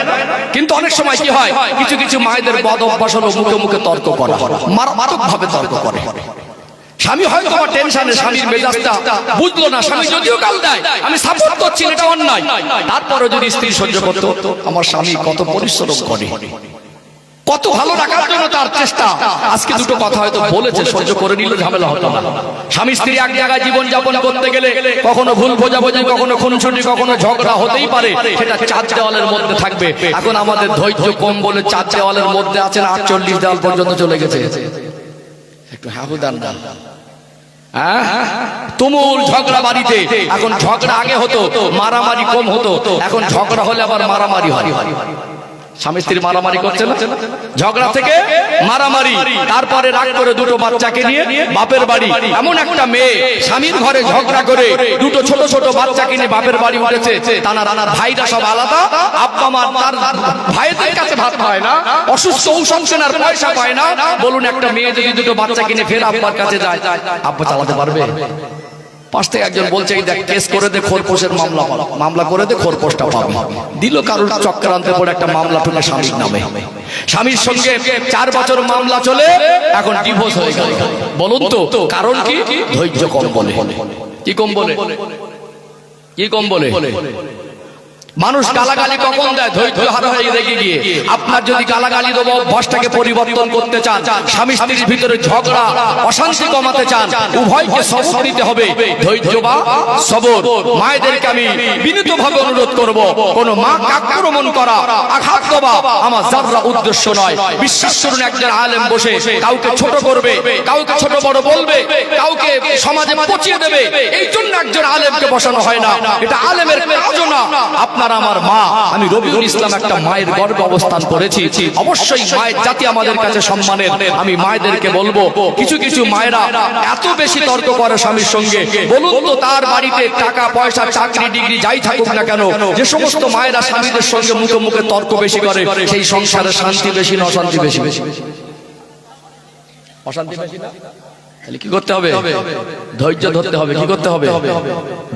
কিন্তু অনেক সময় কি হয়, কিছু কিছু মায়েদের বদ অভ্যাস হলো মুখে মুখে তর্ক করা, মারাত্মক ভাবে তর্ক করে। স্বামী হয়তো আমার টেনশনে, স্বামীর মেজাজটা বুঝলো না, স্বামী যদিও গাল দেয়, আমি সাপোর্ট করছি, এটা অন্যায়, তারপরে যদি স্ত্রী সহ্য করতো, আমার স্বামী কত পরিশ্রম করে, কত ভালো রাখার জন্য তার চেষ্টা। আজকে দুটো কথা হয়তো বলেছে, সহ্য করে নিলে ঝামেলা হতো না। স্বামী স্ত্রী এক জায়গায় জীবন যাপন করতে গেলে কখনো ভুল বোঝাবুঝি, কখনো খুনসুটি, কখনো ঝগড়া হতেই পারে, সেটা 4 দেওয়ালের মধ্যে থাকবে। এখন আমাদের ধৈর্য কম বলে 4 দেওয়ালের মধ্যে আছেন, 48 দেওয়াল পর্যন্ত চলে গেছে। একটু হাহুদান না, তুমুল ঝগড়া বাড়িতে। এখন ঝগড়া আগে হতো, মারামারি কম হতো, এখন ঝগড়া হলে আবার মারামারি হয়। স্বামী স্ত্রী মারামারি করছে না, ঝগড়া থেকে মারামারি, তারপরে রাগ করে দুটো বাচ্চাকে নিয়ে বাপের বাড়ি। এমন একটা মেয়ে স্বামীর ঘরে ঝগড়া করে দুটো ছোট ছোট বাচ্চাকে নিয়ে বাপের বাড়ি উঠেছে। তার ভাইরা সব আলাদা, আব্বা মা তার ভাইদের কাছে ভাত পায় না, অসুস্থ ঔষধ কেনার পয়সা পায় না। বলুন, একটা মেয়ে যদি দুটো বাচ্চা কিনে ফের আব্বার কাছে যায়, আব্বা চালাতে পারবে? পাশ থেকে একজন বলছে, এই দেখ কেস করে দে, খোরপোশের মামলা করে দে, খোরপোশটা পাবে। দিল কারোর চক্রান্তে পড়ে একটা মামলা তুলে স্বামীর নামে, স্বামীর সঙ্গে 4 বছর মামলা চলে, এখন ডিভোর্স হয়ে গেল। বলুন তো কারণ কি? ধৈর্য কম বলে। কি কম বলে? কি কম বলে? মানুষ গালাগালি কখন দেয়? ধৈর্য হারা হয়ে রেগে গিয়ে। আপনার যদি গালাগালি দেওয়া অভ্যাসটাকে পরিবর্তন করতে চান, স্বামী স্ত্রীর ভিতরে ঝগড়া অশান্তি কমাতে চান, উভয়কে সবর দিতে হবে, ধৈর্য বা সবর। মায়েদেরকে আমি বিনীতভাবে অনুরোধ করব, কোন মা আক্রমণ করা, আঘাত দেওয়া আমার যারা উদ্দেশ্য নয়। বিশ্বাস করুন, একজন আলেম বসে কাউকে ছোট করবে, কাউকে ছোট বড় বলবে, কাউকে সমাজে পচিয়ে দেবে, এই জন্য একজন আলেমকে বসানো হয় না। এটা আলেমের কাজও না। আপনার আমার মা, আমি রবিউল ইসলাম একটা মায়ের গর্ভে অবস্থান করেছি। অবশ্যই মায়ের জাতি আমাদের কাছে সম্মানের। আমি মায়েদেরকে বলবো, কিছু কিছু মায়েরা এত বেশি তর্ক করে স্বামীর সঙ্গে। বলুন তো, তার বাড়িতে টাকা পয়সা, চাকরি, ডিগ্রি যাই থাকুক না কেন, যে সমস্ত মায়েরা স্বামীদের সঙ্গে মুখে মুখে তর্ক বেশি করে, সেই সংসারে শান্তি বেশি না অশান্তি বেশি? অশান্তি বেশি না? তাহলে কি করতে হবে? ধৈর্য ধরতে হবে। কি করতে হবে?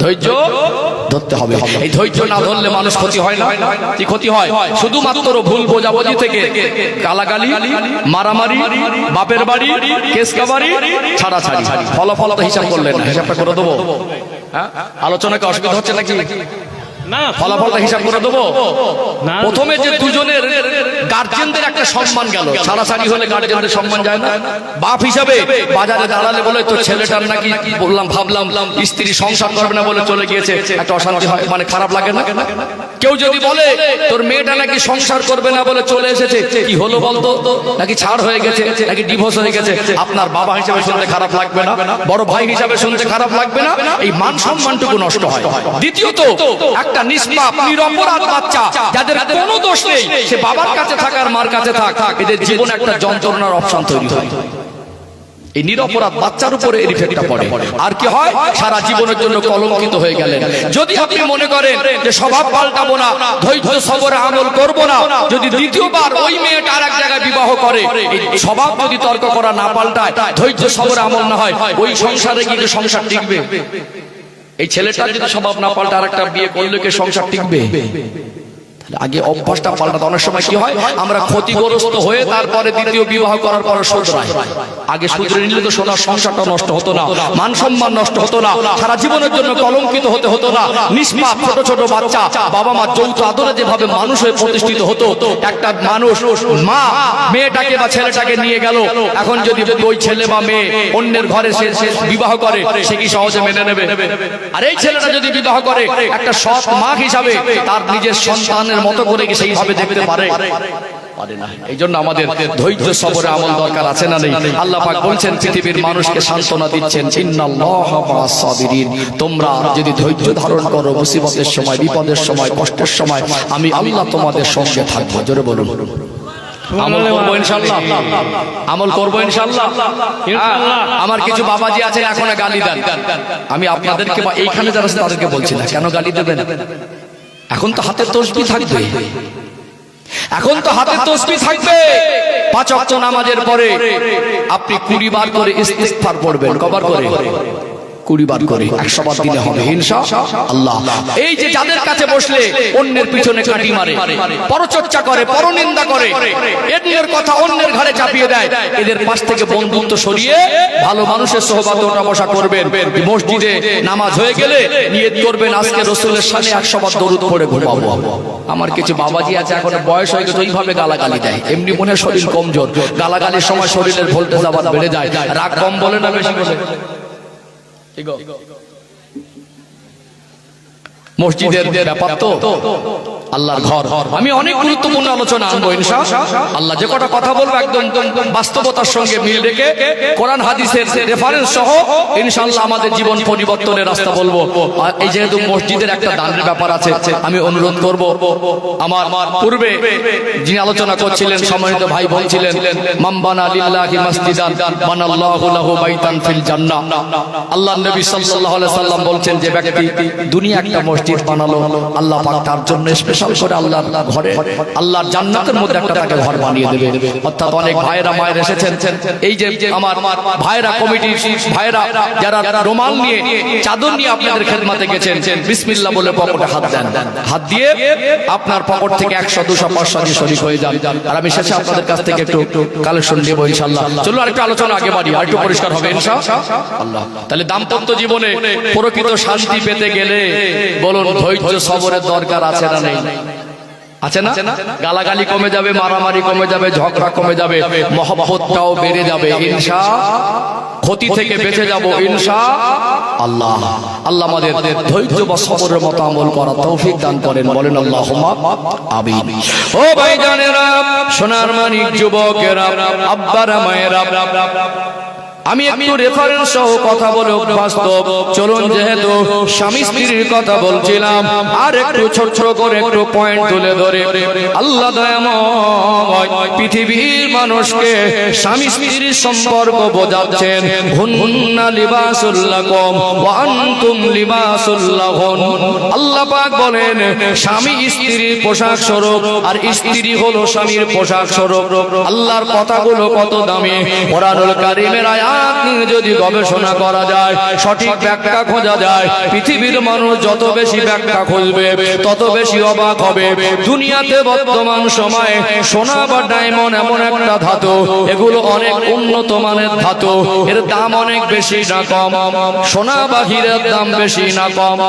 ধৈর্য ধরতে হবে। এই ধৈর্য না ধরলে মানুষ ক্ষতি হয় না? কি ক্ষতি হয়? শুধুমাত্র ভুল বোঝাবুঝি থেকে গালাগালি, মারামারি, বাপের বাড়ি, কেসকাবারি, ছাড়াছাড়ি, ফলাফল তো হিসাব করলেন না, হিসাবটা করে দেবো। হ্যাঁ, আলোচনাকে অসুবিধা হচ্ছে নাকি? না, ফলাফলটা হিসাব করে দেবো। প্রথমে যে দুজনের গার্জেনদের একটা সম্মান গেল, ছাড়াছাড়ি হলে গার্জেনদের সম্মান যায় না? বাপ হিসাবে বাজারে দাঁড়ালে বলে তো ছেলেটার নাকি বললাম ভাবলাম স্ত্রী সংসার করবে না বলে চলে গিয়েছে, একটা অশান্তি হয়, মানে খারাপ লাগে না? কেউ যদি বলে তোর মেয়েটা নাকি সংসার করবে না বলে চলে এসেছে, কি হলো বলতো, নাকি ছাড় হয়ে গেছে, নাকি ডিভোর্স হয়ে গেছে, আপনার বাবা হিসাবে শুনতে খারাপ লাগবে না? বড় ভাই হিসাবে শুনতে খারাপ লাগবে না? এই মান সম্মানটুকু নষ্ট হয়। দ্বিতীয়ত, একটা নিষ্পাপ নিরপরাধ বাচ্চা যাদের কোনো দোষ নেই, সে বাবার কাছে থাক আর মার কাছে থাক, এদের জীবনে একটা যন্ত্রণার অপশন তৈরি হয়। এই নিরপরাধ বাচ্চার উপরে এর ইফেক্টটা পড়ে। আর কি হয়? সারা জীবনের জন্য কলঙ্কিত হয়ে গেলেন। যদি আপনি মনে করেন যে স্বভাব পাল্টাবো না, ধৈর্য সবরে আমল করব না, যদি দ্বিতীয়বার ওই মেয়েটা আর এক জায়গায় বিবাহ করে, এই স্বভাব যদি তর্ক করা না পাল্টায়, ধৈর্য সবরে আমল না হয়, ওই সংসারে গিয়ে সংসার টিকবে? এই ছেলেটা যদি স্বভাব না পাল্টা আর একটা বিয়ে করলে কি সংসার টিকবে? আগে অভ্যাসটা পাল্টাতে। অনেক সময় কি হয়, আমরা ক্ষতিগ্রস্ত হয়ে তারপরে দ্বিতীয় বিবাহ করার পরে শুধরাই। আগে শুধরে নিলে তো সোনার সংসারটা নষ্ট হতো না, মান সম্মান নষ্ট হতো না, সারা জীবনের জন্য কলঙ্কিত হতে হতো না। নিষ্পাপ ছোট ছোট বাচ্চা বাবা মা যৌথ আদরে যেভাবে মানুষ হয়ে প্রতিষ্ঠিত হতো, একটা মানুষ মা মেয়েটাকে বা ছেলেটাকে নিয়ে গেল, এখন যদি ওই ছেলে বা মেয়ে অন্যের ঘরে সে বিবাহ করে, সে কি সহজে মেনে নেবে? আর এই ছেলেটা যদি বিবাহ করে, একটা সৎ মা হিসাবে তার নিজের সন্তানের মতো করে কি সেইভাবে দেখতে পারে? এই জন্য আমাদের ধৈর্য সবরে আমল দরকার আছে না নেই? আল্লাহ পাক বলছেন, পৃথিবীর মানুষকে সান্ত্বনা দিচ্ছেন, ইন্নাল্লাহা মা'আস সাবিরিন, তোমরা যদি ধৈর্য ধারণ করো মুসিবতের সময়, বিপদের সময়, কষ্টের সময়, আমি আল্লাহ তোমাদের সঙ্গে থাকবো। জোরে বলুন, আমল করবো ইনশাআল্লাহ, আমল করবো ইনশাআল্লাহ। আমার কিছু বাবাজি আছেন এখন গালি দেন, আমি আপনাদেরকে বা এইখানে যারা আছে তাদেরকে বলছি না, কেন গালি দেবেন? এখন তো হাতে তসবিহ থাকবে, এখন তো হাতে তসবিহ থাকবে। 5 ওয়াক্ত নামাজের পরে আপনি 20 বার করে ইস্তিগফার পড়বেন। কবার করে? 20 বার করে, 100 বার দিলে হবে ইনশাআল্লাহ। এই যে যাদের কাছে বসলে অন্যের পিছনে কাটি মারে, পরচর্চা করে, পরনিন্দা করে, অন্যের কথা অন্যের ঘাড়ে চাপিয়ে দেয়, এদের পাশ থেকে বন্ধুত্ব সরিয়ে ভালো মানুষের সোহবতে ওঠা বসা করবেন। মসজিদে নামাজ হয়ে গেলে নিয়ত করবেন আজকে রাসূলের শানে 100 বার দরুদ পড়ে ঘুমাবো। আমার কিছু বাবাজি আছে এখন বয়স হয়ে গেছে, ওইভাবে গালাগালি দেয়, এমনি মনে শরীর কমজোর, গালাগালির সময় শরীরের ভোল্টেজ আবার বেড়ে যায়। রাগ কম বলে না বেশি বলে? মসজিদের ব্যাপার তো আল্লাহর ঘর, আমি অনেক গুরুত্বপূর্ণ আলোচনা আনবো ইনশাআল্লাহ। যে কটা কথা বলবো একদম বাস্তবতার সঙ্গে মিল রেখে কোরআন হাদিসের রেফারেন্স সহ ইনশাআল্লাহ আমাদের জীবন পরিবর্তনের রাস্তা বলবো। এই যেহেতু মসজিদের একটা দানের ব্যাপার আছে, আমি অনুরোধ করব, আমার পূর্বে যিনি আলোচনা করছিলেন সম্মানিত ভাই বলছিলেন, মান বানা লিল্লাহি মাসজিদান বানাল্লাহু লাহু বাইতান ফিল জান্নাহ। আল্লাহর নবী সাল্লাল্লাহু আলাইহি সাল্লাম বলছেন, যে ব্যক্তি দুনিয়া একটা মসজিদ বানালো, আল্লাহ পাক তার জন্য স্পেশাল করে আল্লাহর ঘরে, আল্লাহর জান্নাতের মধ্যে একটা তাকে ঘর বানিয়ে দেবে। অর্থাৎ অনেক ভাইরা মায়ের এসেছেন, এই যে আমার ভাইরা কমিটি ভাইরা যারা রুমাল নিয়ে চাদর নিয়ে আপনাদের খেদমতে গেছেন, বিসমিল্লাহ বলে পকেটে হাত দেন, হাত দিয়ে আপনার পকেট থেকে 100 200 500 দিয়ে শরীক হয়ে যান। আর আমি শেষে আপনাদের কাছ থেকে একটু কালেকশন নেব ইনশাআল্লাহ। চলো আরেকটু আলোচনা আগে বাড়ি, আর একটু পরিষ্কার হবে ইনশাআল্লাহ। তাহলে দাম্পত্য জীবনে প্রকৃত শান্তি পেতে গেলে বলুন ধৈর্য সবরের দরকার আছে না নেই? আছে না? গালাগালি কমে যাবে, মারামারি কমে যাবে, ঝগড়া কমে যাবে, মহব্বতটাও বেড়ে যাবে ইনশাআল্লাহ। ক্ষতি থেকে বেঁচে যাব ইনশাআল্লাহ। আল্লাহ আমাদের ধৈর্য বা সবরের মতো আমল করার তৌফিক দান করেন, বলেন আল্লাহুম্মা আমিন। ও ভাইজানেরা, সোনার মানিক যুবকেরা, আব্বারা মায়েরা, আমি একটু রেফারেন্স সহ কথা বলে বাস্তব চলুন, যেহেতু স্বামী স্ত্রীর কথা বলছিলাম, আর একটু ছোট করে একটু পয়েন্ট তুলে ধরে আল্লাহ দয়াময় পৃথিবীর মানুষকে স্বামী স্ত্রীর সম্পর্ক বোঝাচ্ছেন। হুন্না লিবাসুল লাকুম ওয়া আনতুম লিবাসুল লাহুন। আল্লাহ পাক বলেন স্বামী স্ত্রীর পোশাক স্বরূপ, আর স্ত্রী হলো স্বামীর পোশাক স্বরূপ। আল্লাহর কথাগুলো কত দামি। কোরআনুল কারীমের আয়াত নিয়ে যদি গবেষণা করা যায়, সঠিক ব্যাখ্যা খোঁজা যায়, পৃথিবীর মানুষ যত বেশি ব্যাখ্যা খুঁজবে তত বেশি অবাক হবে। দুনিয়াতে বর্তমান সময়ে সোনা বা ডায়মন্ড এমন একটা ধাতু, এগুলো অনেক উন্নত মানের ধাতু, এর দাম অনেক বেশি না কম? সোনা বা হীরার দাম বেশি না কম?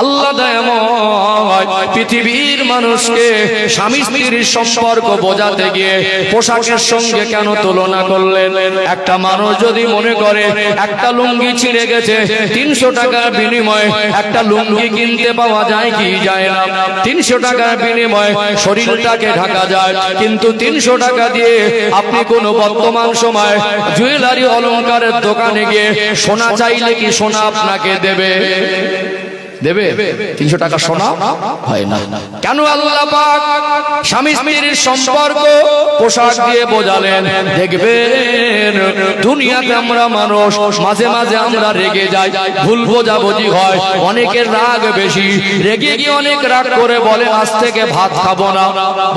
আল্লাহ দয়াময় পৃথিবীর মানুষকে স্বামী স্ত্রীর সম্পর্ক বোঝাতে গিয়ে পোশাকের সঙ্গে কেন তুলনা করলেন? একটা মানুষ যদি মনে করে একটা লুঙ্গি ছিঁড়ে গেছে, 300 টাকার বিনিময়ে একটা লুঙ্গি কিনতে পাওয়া যায় কি যায় না? 300 টাকার বিনিময়ে শরীরটাকে ঢাকা যায়, কিন্তু 300 টাকা দিয়ে আপনি কোন বর্তমান সময় জুয়েলারি অলংকারের দোকানে গিয়ে সোনা চাইলে কি সোনা আপনাকে দেবে? দেবে? 300 টাকা সোনা হয় না। কেন আল্লাহ পাক স্বামী স্ত্রীর সম্পর্ক পোশাক দিয়ে বোঝালেন? দেখবেন দুনিয়াতে আমরা মানুষ মাঝে মাঝে আমরা রেগে যাই, ভুল বোঝাবুঝি হয়, অনেকের রাগ বেশি, রেগে গিয়ে অনেক রাগ করে বলে আজ থেকে ভাত খাবো না,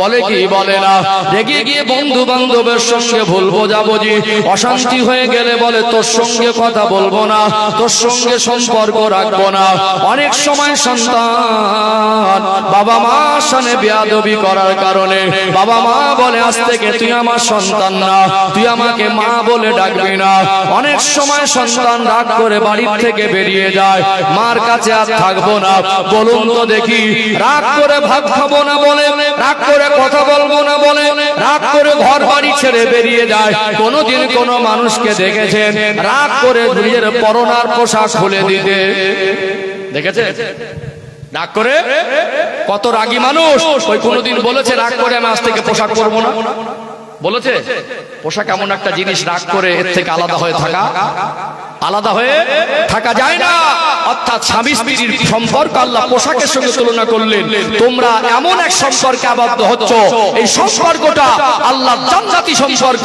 বলে কি বলে না? রেগে গিয়ে বন্ধু বান্ধবের সঙ্গে ভুল বোঝাবুঝি, অশান্তি হয়ে গেলে বলে তোর সঙ্গে কথা বলবো না, তোর সঙ্গে সম্পর্ক রাখবো না। অনেক সময় সন্তান বাবা মার সামনে বেয়াদবি করার কারণে বাবা মা বলে আজ থেকে তুই আমার সন্তান না, তুই আমাকে মা বলে ডাকবি না। অনেক সময় সন্তান রাগ করে বাড়ির থেকে বেরিয়ে যায়, মার কাছে আর থাকবো না। বলুন তো দেখি, রাগ করে ভাত খাবো না বলে, রাগ করে কথা বলবো না বলে, রাগ করে ঘর বাড়ি ছেড়ে বেরিয়ে যায়। কোনদিন কোন মানুষকে দেখেছেন রাগ করে নিজের পরনার পোশাক খুলে দিতে? দেখেছে? রাগ করে কত রাগী মানুষ। ওই কোনদিন বলেছে রাগ করে আমি আজ থেকে পোশাক পরবো না? বলেছে? পোশাক এমন একটা জিনিস, রাগ করে এর থেকে আলাদা হয়ে থাকা যায় না। অর্থাৎ স্বামী স্ত্রীর সম্পর্ক আল্লাহ পোশাকের সঙ্গে তুলনা করলেন। তোমরা এমন এক সম্পর্কে আবদ্ধ হচ্ছ, এই সম্পর্কটা আল্লাহর জান্নাতি সম্পর্ক।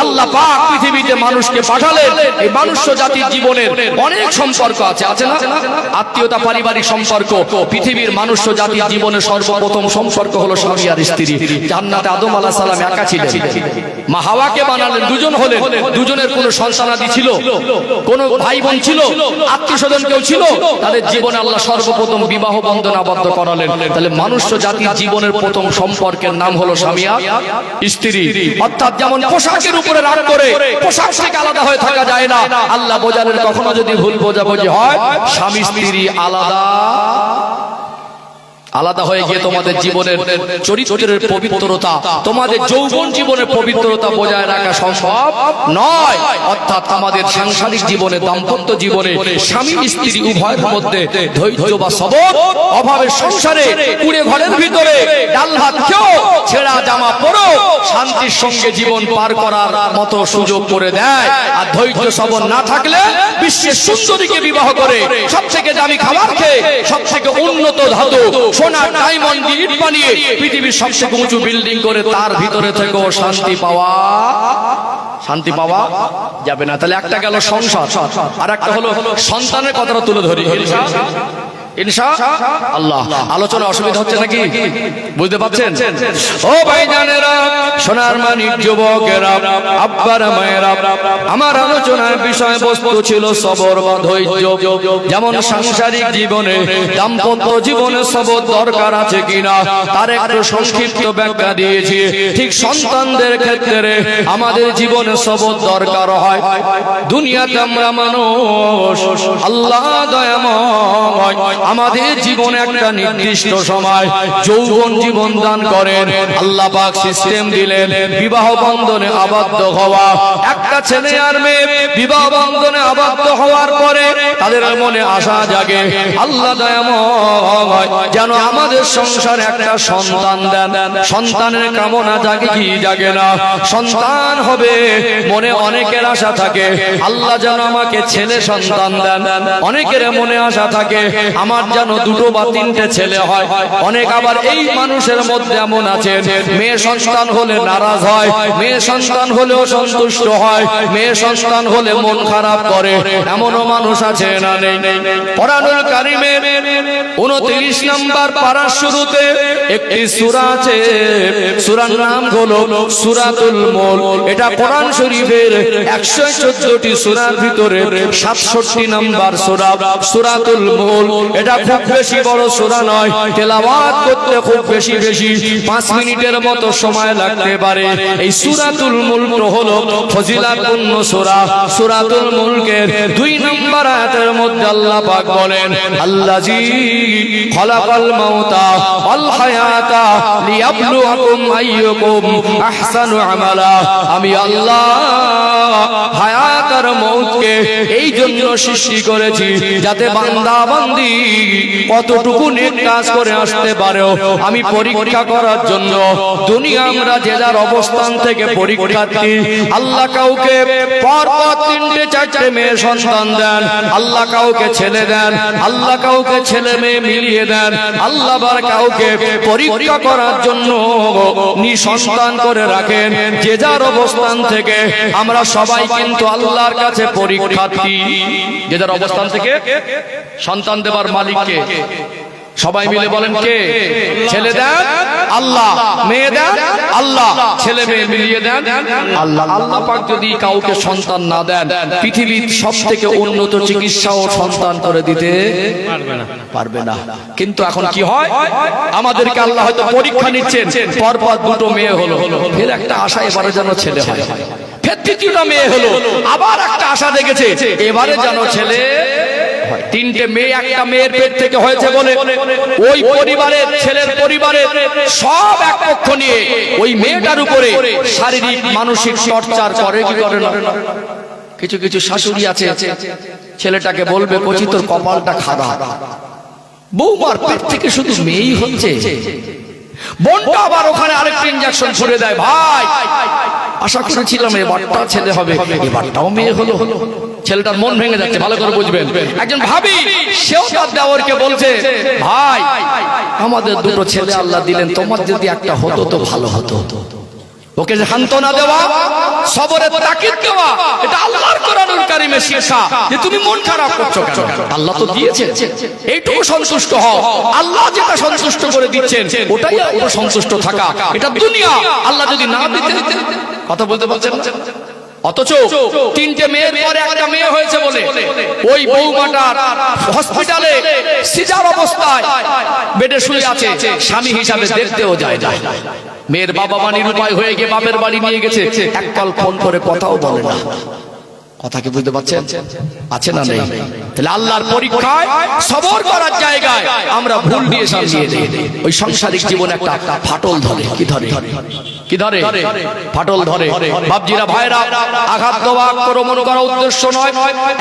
আল্লাহ পাক পৃথিবীতে মানুষকে পাঠালেন, এই মানুষ্য জাতির জীবনের অনেক সম্পর্ক আছে, আছে না? আত্মীয়তা, পারিবারিক সম্পর্ক। পৃথিবীর মানুষ্য জাতির জীবনের সর্বপ্রথম সম্পর্ক হলো স্বামী আর স্ত্রী। জান্নাতে আদম আলাইহিস সালাম একা ছিলেন, মা হাওয়াকে বানালেন, দুজন হলেন। দুজনের কোনো সন্তানাদি ছিল? কোন ভাই বোন ছিল? আত্মীয় স্বজন কেউ ছিল? তাদের জীবনে আল্লাহ সর্বপ্রথম বিবাহ বন্ধন আবদ্ধ করালেন। তাহলে মানুষ্য জাতির জীবনের প্রথম সম্পর্কের নাম হলো স্বামী আর স্ত্রী। অর্থাৎ যেমন পোশাকের উপরে রাগ করে পোশাক থেকে আলাদা হয়ে থাকা যায় না, আল্লাহ বোঝালেন কখনো যদি ভুল বোঝাবুঝি হয়, স্বামী স্ত্রী আলাদা হয়ে গিয়ে তোমাদের জীবনের চরিত্রের পবিত্রতা, তোমাদের যৌবন জীবনের পবিত্রতা বজায় রাখা সম্ভব নয়। অর্থাৎ আমাদের সাংসারিক জীবনে, দাম্পত্য জীবনে স্বামী স্ত্রী উভয়ের মধ্যে ধৈর্য বা সবর অভাবের সংসারে কুড়ে ঘরের ভিতরে ডাল ভাত খেও, ছেঁড়া জামা পরো, শান্তির সঙ্গে জীবন পার করার মতো সুযোগ করে দেয়। আর ধৈর্য সবর না থাকলে বিশ্বের সুন্দরীকে বিবাহ করে সব থেকে দামি খাবার খেয়ে সব থেকে উন্নত ধাতু সোনা ডায়মন্ড ইট বানিয়ে পৃথিবীর সবচেয়ে উঁচু বিল্ডিং করে তার ভিতরে থেকেও শান্তি পাওয়া যাবে না। তাহলে একটা গেল সংসার, আর একটা হলো সন্তানের কথাটা তুলে ধরি ইনশাআল্লাহ। আলোচনা অসুবিধা হচ্ছে নাকি? বুঝতে পারছেন? ও ভাইজানেরা, সোনার মানিক যুবকেরা, আব্বারা মায়েরা, আমার আলোচনার বিষয়বস্তু ছিল সবর বা ধৈর্য। যেমন সাংসারিক জীবনে, দাম্পত্য জীবনে সবর দরকার আছে কিনা তার একটু সংক্ষিপ্ত ব্যাখ্যা দিয়েছি। ঠিক সন্তানদের ক্ষেত্রে আমাদের জীবনে সবর দরকার হয়। দুনিয়াতে আমরা মানুষ, আল্লাহ দয়াময় আমাদের জীবনে একটা নির্দিষ্ট সময় যৌবন জীবন দান করেন। আল্লাহ পাক সিস্টেম দিলেন বিবাহ বন্ধনে আবদ্ধ হওয়া। একটা ছেলে আর মেয়ে বিবাহ বন্ধনে আবদ্ধ হওয়ার পরে তাদের মনে আশা জাগে, আল্লাহ দয়াময় যেন আমাদের সংসারে একটা সন্তান দেন। সন্তানের কামনা জাগে কি জাগে না? সন্তান হবে মনে অনেকের আশা থাকে, আল্লাহ যেন আমাকে ছেলে সন্তান দেন। অনেকের মনে আশা থাকে আমার যেন দুটো বা তিনটে ছেলে হয়। অনেক আবার এই মানুষের মধ্যে এমন আছে মেয়ে সন্তান হলে নারাজ হয়, মেয়ে সন্তান হলেও সন্তুষ্ট হয়, মেয়ে সন্তান হলে মন খারাপ করে। এমনও মানুষ আছে না নেই? কোরআনুল কারীমের 29 নম্বর পারার শুরুতে একটি সূরা আছে, সূরার নাম হলো সূরাতুল মুলক। এটা কোরআন শরীফের 114টি সূরার ভিতরে 67 নম্বর সূরা সূরাতুল মুলক। এটা খুব বেশি বড় সূরা নয়, তেলাওয়াত করতে খুব বেশি 5 মিনিটের মতো সময় লাগতে পারে। এই সূরাতুল মুলক হলো ফজিলাতুন সূরা। সূরাতুল মুলকের 2 নম্বর আয়াতের মধ্যে আল্লাহ পাক বলেন, আল্লাযী খালাকাল মাউতা ওয়াল হায়াতা লিয়াবলুয়াকুম আইয়ুকুম আহসানু আমালা। আমি আল্লাহ হায়াত আর মউতকে এই জন্য সৃষ্টি করেছি যাতে বান্দা বান্দি কতটুকু নেক কাজ করে আসতে পারে আমি পরীক্ষা করার জন্য। দুনিয়া আমরা যে যার অবস্থান থেকে পরীক্ষার্থী। আল্লাহ কাউকে পরপর 3টে 4টে মেয়ে সন্তান দেন, আল্লাহ কাউকে ছেলে দেন, আল্লাহ কাউকে ছেলে মেয়ে মিলিয়ে দেন। আল্লাহ বার কাউকে পরীক্ষা করার জন্য নিঃসন্তান করে রাখেন। যে যার অবস্থান থেকে আমরা সবাই কিন্তু আল্লাহর কাছে পরীক্ষার্থী। যে যার অবস্থান থেকে সন্তান দেবার মালিককে সবাই মিলে বলেন কে? ছেলে দেন আল্লাহ, মেয়ে দেন আল্লাহ, ছেলে মেয়ে মিলিয়ে দেন আল্লাহ। আল্লাহ পাক যদি কাউকে সন্তান না দেন, পৃথিবীর সবথেকে উন্নত চিকিৎসা ও সন্তান করে দিতে পারবে না। কিন্তু এখন কি হয়, আমাদেরকে আল্লাহ হয়তো পরীক্ষা নিচ্ছেন, পরপর 2টো মেয়ে হলো, ফের একটা আশা এবারে যেন ছেলে হয়, ফের 3টা মেয়ে হলো, আবার একটা আশা দেখেছে এবারে যেন ছেলে। 3টে মেয়ে একটা মেয়ের পেট থেকে হয়েছে বলে ওই পরিবারের ছেলের পরিবারের সব এক পক্ষ নিয়ে ওই মেয়েটার উপরে শারীরিক মানসিক টর্চার করে কি করে না? কিছু কিছু শাশুড়ি আছে ছেলেটাকে বলবে কচি তোর কপালটা খারাপ, বৌমার পেট থেকে শুধু মেয়েই হচ্ছে। বোনটা আবার ওখানে আরেকটা ইনজেকশন ছুড়ে দেয়, ভাই আশা করেছিলাম এবারটা ছেলে হবে, এবারটাও মেয়ে হলো। ছেলেটার মন ভেঙে যাচ্ছে, ভালো করে বুঝবেন। একজন ভাবি সেও তার দেওরকে বলছে, ভাই আমাদের 2টো ছেলে আল্লাহ দিলেন, তোমার যদি একটা হতো তো ভালো হতো। ওকে যে সান্ত্বনা দেওয়া, সবরের তাকিদ দেওয়া, এটা আল্লাহর কোরআনুল কারীমের শিক্ষা। যে তুমি মন খারাপ করছো কেন? আল্লাহ তো দিয়েছেন, এইটুকু সন্তুষ্ট হও। আল্লাহ যেটা সন্তুষ্ট করে দিচ্ছেন ওটাই ওটা সন্তুষ্ট থাকা। এটা দুনিয়া। আল্লাহ যদি না দিতেন, কথা বলতে পারছেন। অথচ 3টে মেয়ের পরে একটা মেয়ে হয়েছে বলে ওই বৌমাটার হসপিটালে সিজার অবস্থায় বেডে শুয়ে আছে, স্বামী হিসাবে দেখতেও যায় না। মেয়ের বাবা মানির উপায় হয়ে গিয়ে বাপের বাড়ি নিয়ে গেছে, এক কল ফোন করে কথাও বলে না। কথা কি বুঝতে পারছেন? আছে না নেই? তাহলে আল্লাহর পরীক্ষায় সবর করার জায়গায় আমরা ভুল দিয়ে সামনে দিই। ওই সাংসারিক জীবন একটা ফাটল ধরে। কি ধরে? কি ধরে? ফাটল ধরে। বাপজিরা ভাইরা, আঘাত দেওয়া আক্রমণ করা উদ্দেশ্য নয়।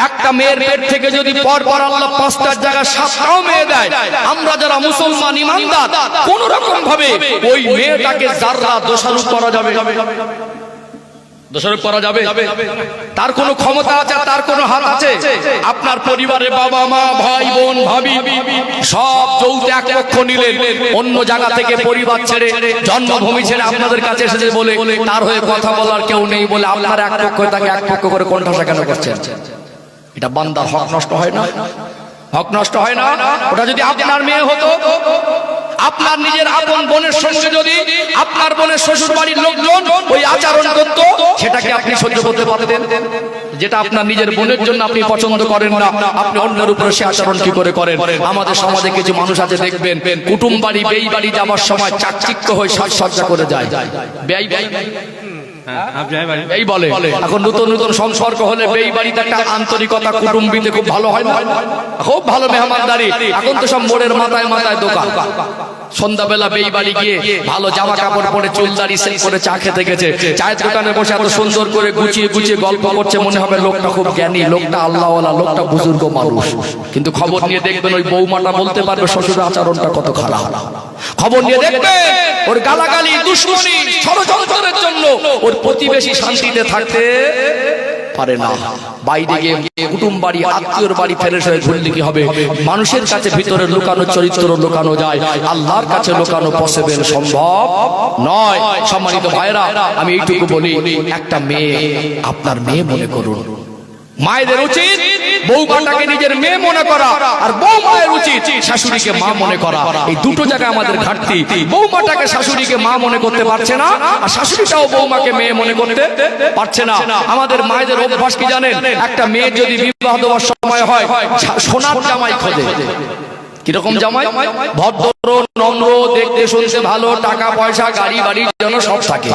একটা মেয়ের পেট থেকে যদি পরপর আল্লাহ 5টার জায়গায় 7টাও মেয়ে দেয়, আমরা যারা মুসলমান ইমানদার কোন রকম ভাবে ওই মেয়েটাকে যারা দোষারোপ করা যাবে, দোষারোপ করা যাবে? তার কোন ক্ষমতা আছে? তার কোন হাত আছে? আপনার পরিবারে বাবা মা ভাই বোন ভাবি সব যৌথ এক পক্ষ নিলেন, অন্য জায়গা থেকে পরিবার ছেড়ে জন্মভূমি ছেড়ে আপনাদের কাছে এসেছে বলে তার হয়ে কথা বলার কেউ নেই বলে আপনার এক পক্ষ তাকে এক পক্ষ করে কোণঠাসা কেন করছেন? এটা বান্দার হক নষ্ট হয় না? হক নষ্ট হয় না? ওটা যদি আপনার মেয়ে হতো, আপনার নিজের আপন বোনের সঙ্গে যদি আপনার বোনের শ্বশুর বাড়ির লোকজন ওই আচরণ করত, সেটাকে আপনি সহ্য করতে পারতেন? যেটা আপনার নিজের বোনের জন্য আপনি পছন্দ করেন না, আপনি অন্যের উপরে সে আচরণ কি করে করেন? আমাদের সমাজে কিছু মানুষ আছে দেখবেন, কুটুম বাড়ি বেই বাড়ি যাওয়ার সময় চাকচিক্য হয়ে সাজসজ্জা করে যায়। বেই এই বলে এখন নতুন নতুন সম্পর্ক হলে বেই বাড়িতে একটা আন্তরিকতা কুটুম্বিতে খুব ভালো হয় না, খুব ভালো মেহমানদারি। এখন তো সব মোড়ের মাথায় মাথায় দোকান, সন্ধ্যাবেলা বেই বাড়ি গিয়ে ভালো জামা কাপড় পরে চুলদারি সেট করে চা খেতে গেছে, চায়ের দোকানে বসে এত সুন্দর করে গুছিয়ে গুছিয়ে গল্প করছে, মনে হবে লোকটা খুব জ্ঞানী, লোকটা আল্লাহওয়ালা, লোকটা বুজুর্গ মানুষ। কিন্তু খবর নিয়ে দেখবেন ওই বৌমাটা বলতে পারবে শ্বশুরের আচরণটা কত খারাপ। খবর নিয়ে দেখবে ওর গালাগালি, দুশ্মনী, ষড়যন্ত্রের জন্য ওর প্রতিবেশী শান্তিতে থাকতে পারে না। বাইরে গিয়ে কুটুম বাড়ি, আত্মীয়র বাড়ি ফেরেশ হয়ে ঘুরলে কি হবে? মানুষের কাছে ভিতরে লুকানো চরিত্র লুকানো যায়, আল্লাহর কাছে লুকানো পসিবল, সম্ভব নয়। সম্মানিত ভাইরা, আমি এইটুকু বলি, একটা মেয়ে আপনার মেয়ে মনে করুন। মায়েদের উচিত বৌমাটাকে নিজের মেয়ে মনে করা, আর বৌমায়ের উচিত শাশুড়িকে মা মনে করা। এই দুটো জায়গায় আমাদের ঘাটতি। বৌমাটাকে শাশুড়িকে মা মনে করতে পারছে না, আর শাশুড়িটাও বৌমাকে মেয়ে মনে করতে পারছে না। আমাদের মায়েদের অভ্যাস কি জানেন? একটা মেয়ে যদি বিবাহ দেওয়ার সময় হয়, সোনার জামাই খোঁজে। কিরকম জামাই? ভদ্র, নম্র, দেখতে শুনতে ভালো, টাকা পয়সা, গাড়ি বাড়ি যেন সব থাকে।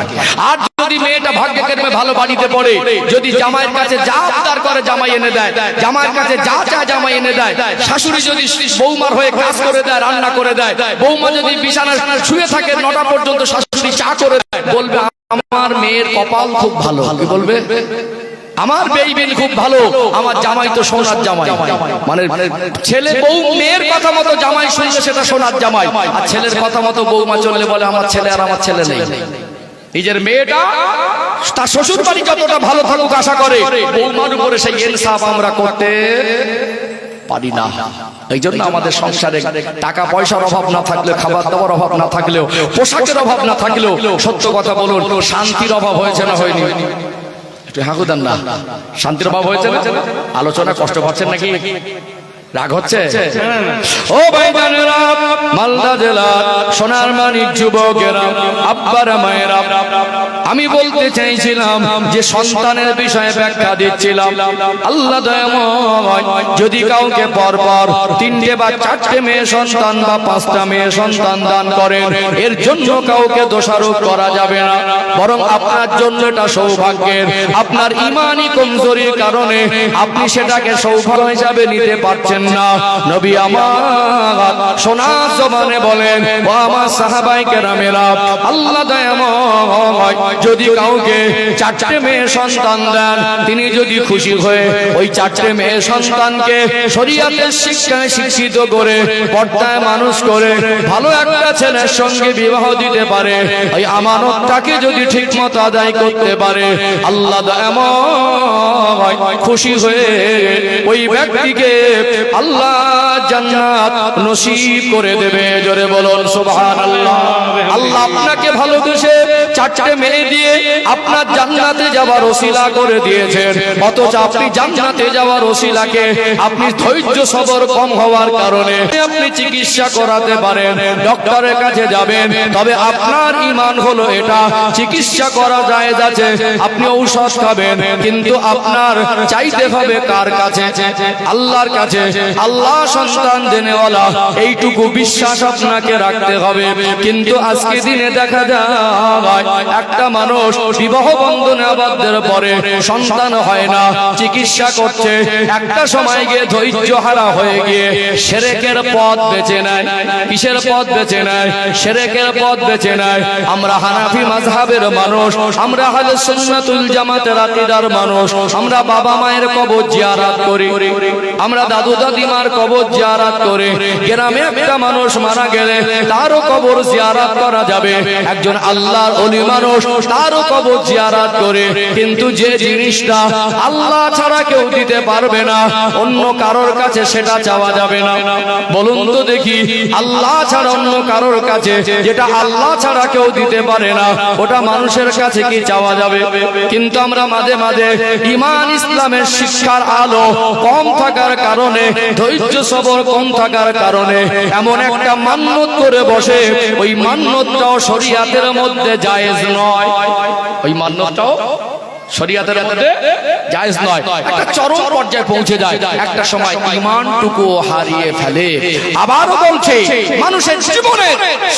আর যদি মেয়েটা ভাগ্যক্রমে ভালো বাড়িতে পড়ে, যদি জামাইয়ের কাছে যা আবদার করে জামাই এনে দেয়, জামাইয়ের কাছে যা চায় জামাই এনে দেয়, শাশুড়ি যদি বৌমার হয়ে কাজ করে দেয়, রান্না করে দেয়, বৌমা যদি বিছানায় শুয়ে থাকে 9টা পর্যন্ত, শাশুড়ি চা করে দেয়, বলবে আমার মেয়ের কপাল খুব ভালো। কি বলবে? আমার বেইবেন খুব ভালো, আমার জামাই তো সোনার জামাই। মানে ছেলে বউ মেয়ের কথা মতো জামাই শুনলে সেটা সোনার জামাই, আর ছেলের কথা মতো বৌমা চললে বলে আমার ছেলে আর আমার ছেলে নেই। নিজের মেয়েটা তার শ্বশুর বাড়ি যতটা ভালো থাকুক আশা করে, বৌমার উপরে সেই ইনসাফ আমরা করতে পারি না। এই জন্য আমাদের সংসারে টাকা পয়সার অভাব না থাকলেও, খাবার দাবার অভাব না থাকলেও, পোশাকের অভাব না থাকলেও, সত্য কথা বলুন, শান্তির অভাব হয়েছে না হয়নি? হাঁকুদান না, শান্তির অভাব হয়েছে না? আলোচনা কষ্ট পাচ্ছেন নাকি? রাগ হচ্ছে? ও ভাই বোনেরা, মালদা জেলার সোনার মানিক যুবকেরা, আব্বারা মায়েরা, আমি বলতে চাইছিলাম যে সন্তানের বিষয়ে ব্যাখ্যা দিচ্ছিলাম। আল্লাহ দয়াময় যদি কাউকে পরপর 3টে বা 4টে মেয়ে সন্তান বা 5টা মেয়ে সন্তান দান করেন, এর জন্য কাউকে দোষারোপ করা যাবে না, বরং আপনার জন্য এটা সৌভাগ্যের। আপনার ইমানি কমজোরির কারণে আপনি সেটাকে সৌভাগ্য হিসাবে নিতে পারছেন না। নবী আমার সোনার জবানে বলেন, ও আমার সাহাবায়ে কেরামেরা, আল্লাহ দয়াময় যদি কাউকে 4টে মেয়ে সন্তান দেন, তিনি যদি খুশি হয়ে ওই 4টে মেয়ে সন্তানকে শরীয়তের শিক্ষায় শিক্ষিত করে, পর্দায় মানুষ করে, ভালো একটা ছেলের সঙ্গে বিবাহ দিতে পারে, ওই আমানতটাকে যদি ঠিকমতো আদায় করতে পারে, আল্লাহ দয়াময় খুশি হয়ে ওই ব্যক্তিকে আল্লাহ জান্নাত নসিব করে দেবে। জোরে বলুন সুবহানাল্লাহ। আল্লাহ আপনাকে ভালোবেসে 4টে মেয়ে দিয়ে আপনার জান্নাতে যাওয়ার ওসিলা করে দিয়েছেন, অথচ আপনি জান্নাতে যাওয়ার ওসিলাকে আপনি ধৈর্য সবর কম হওয়ার কারণে আপনি চিকিৎসা করাতে পারেন, ডক্টরের কাছে যাবেন, তবে আপনার ঈমান হলো এটা চিকিৎসা করা জায়েজ আছে, আপনি ঔষধ খাবেন, কিন্তু আপনার চাইতে হবে কার কাছে? আল্লাহর কাছে। আল্লাহ সন্তান দেনেওয়ালা, এইটুকু বিশ্বাস আপনাকে রাখতে হবে। কিন্তু আজকে দিনে দেখা যায় একটা মানুষ বিবাহ বন্ধনে আবদ্ধের পরে সন্তান হয় না, চিকিৎসা করছে, একটা সময় গিয়ে ধৈর্য হারা হয়ে গিয়ে শিরকের পথ বেছে নেয়। কিসের পথ বেছে নেয়? শিরকের পথ বেছে নেয়। আমরা হানাফি মাযহাবের মানুষ, আমরা আহলে সুন্নাতুল জামাতের আকীদার মানুষ, আমরা বাবা মায়ের কবর জিয়ারত করি, আমরা দাদু দাদিমার কবর জিয়ারত করে, গ্রামে একটা মানুষ মারা গেলে তারও কবর জিয়ারত করা যাবে, একজন আল্লাহর ওলি মানুষ তারও কবর জিয়ারত করে, কিন্তু যে জিনিসটা আল্লাহ ছাড়া কেউ দিতে পারবে না, অন্য কারোর কাছে সেটা চাওয়া যাবে না। বলুন তো দেখি, আল্লাহ ছাড়া অন্য কারোর কাছে, যেটা আল্লাহ ছাড়া কেউ দিতে পারে না, ওটা মানুষের কাছে কি চাওয়া যাবে? কিন্তু আমরা মাঝে মাঝে ঈমান ইসলামের শিক্ষার আলো কম থাকার কারণে, ধৈর্য সবর কম থাকার কারণে এমন একটা মান্যত করে বসে, ওই মান্যতটাও শরীয়তের মধ্যে জায়েজ নয়। ওই মান্যতটাও শরিয়াতের মধ্যে জায়েজ নয়, একটা চরম পর্যায়ে পৌঁছে যায়, একটা সময় ঈমানটুকু হারিয়ে ফেলে। আবারও বলছে মানুষের জীবনের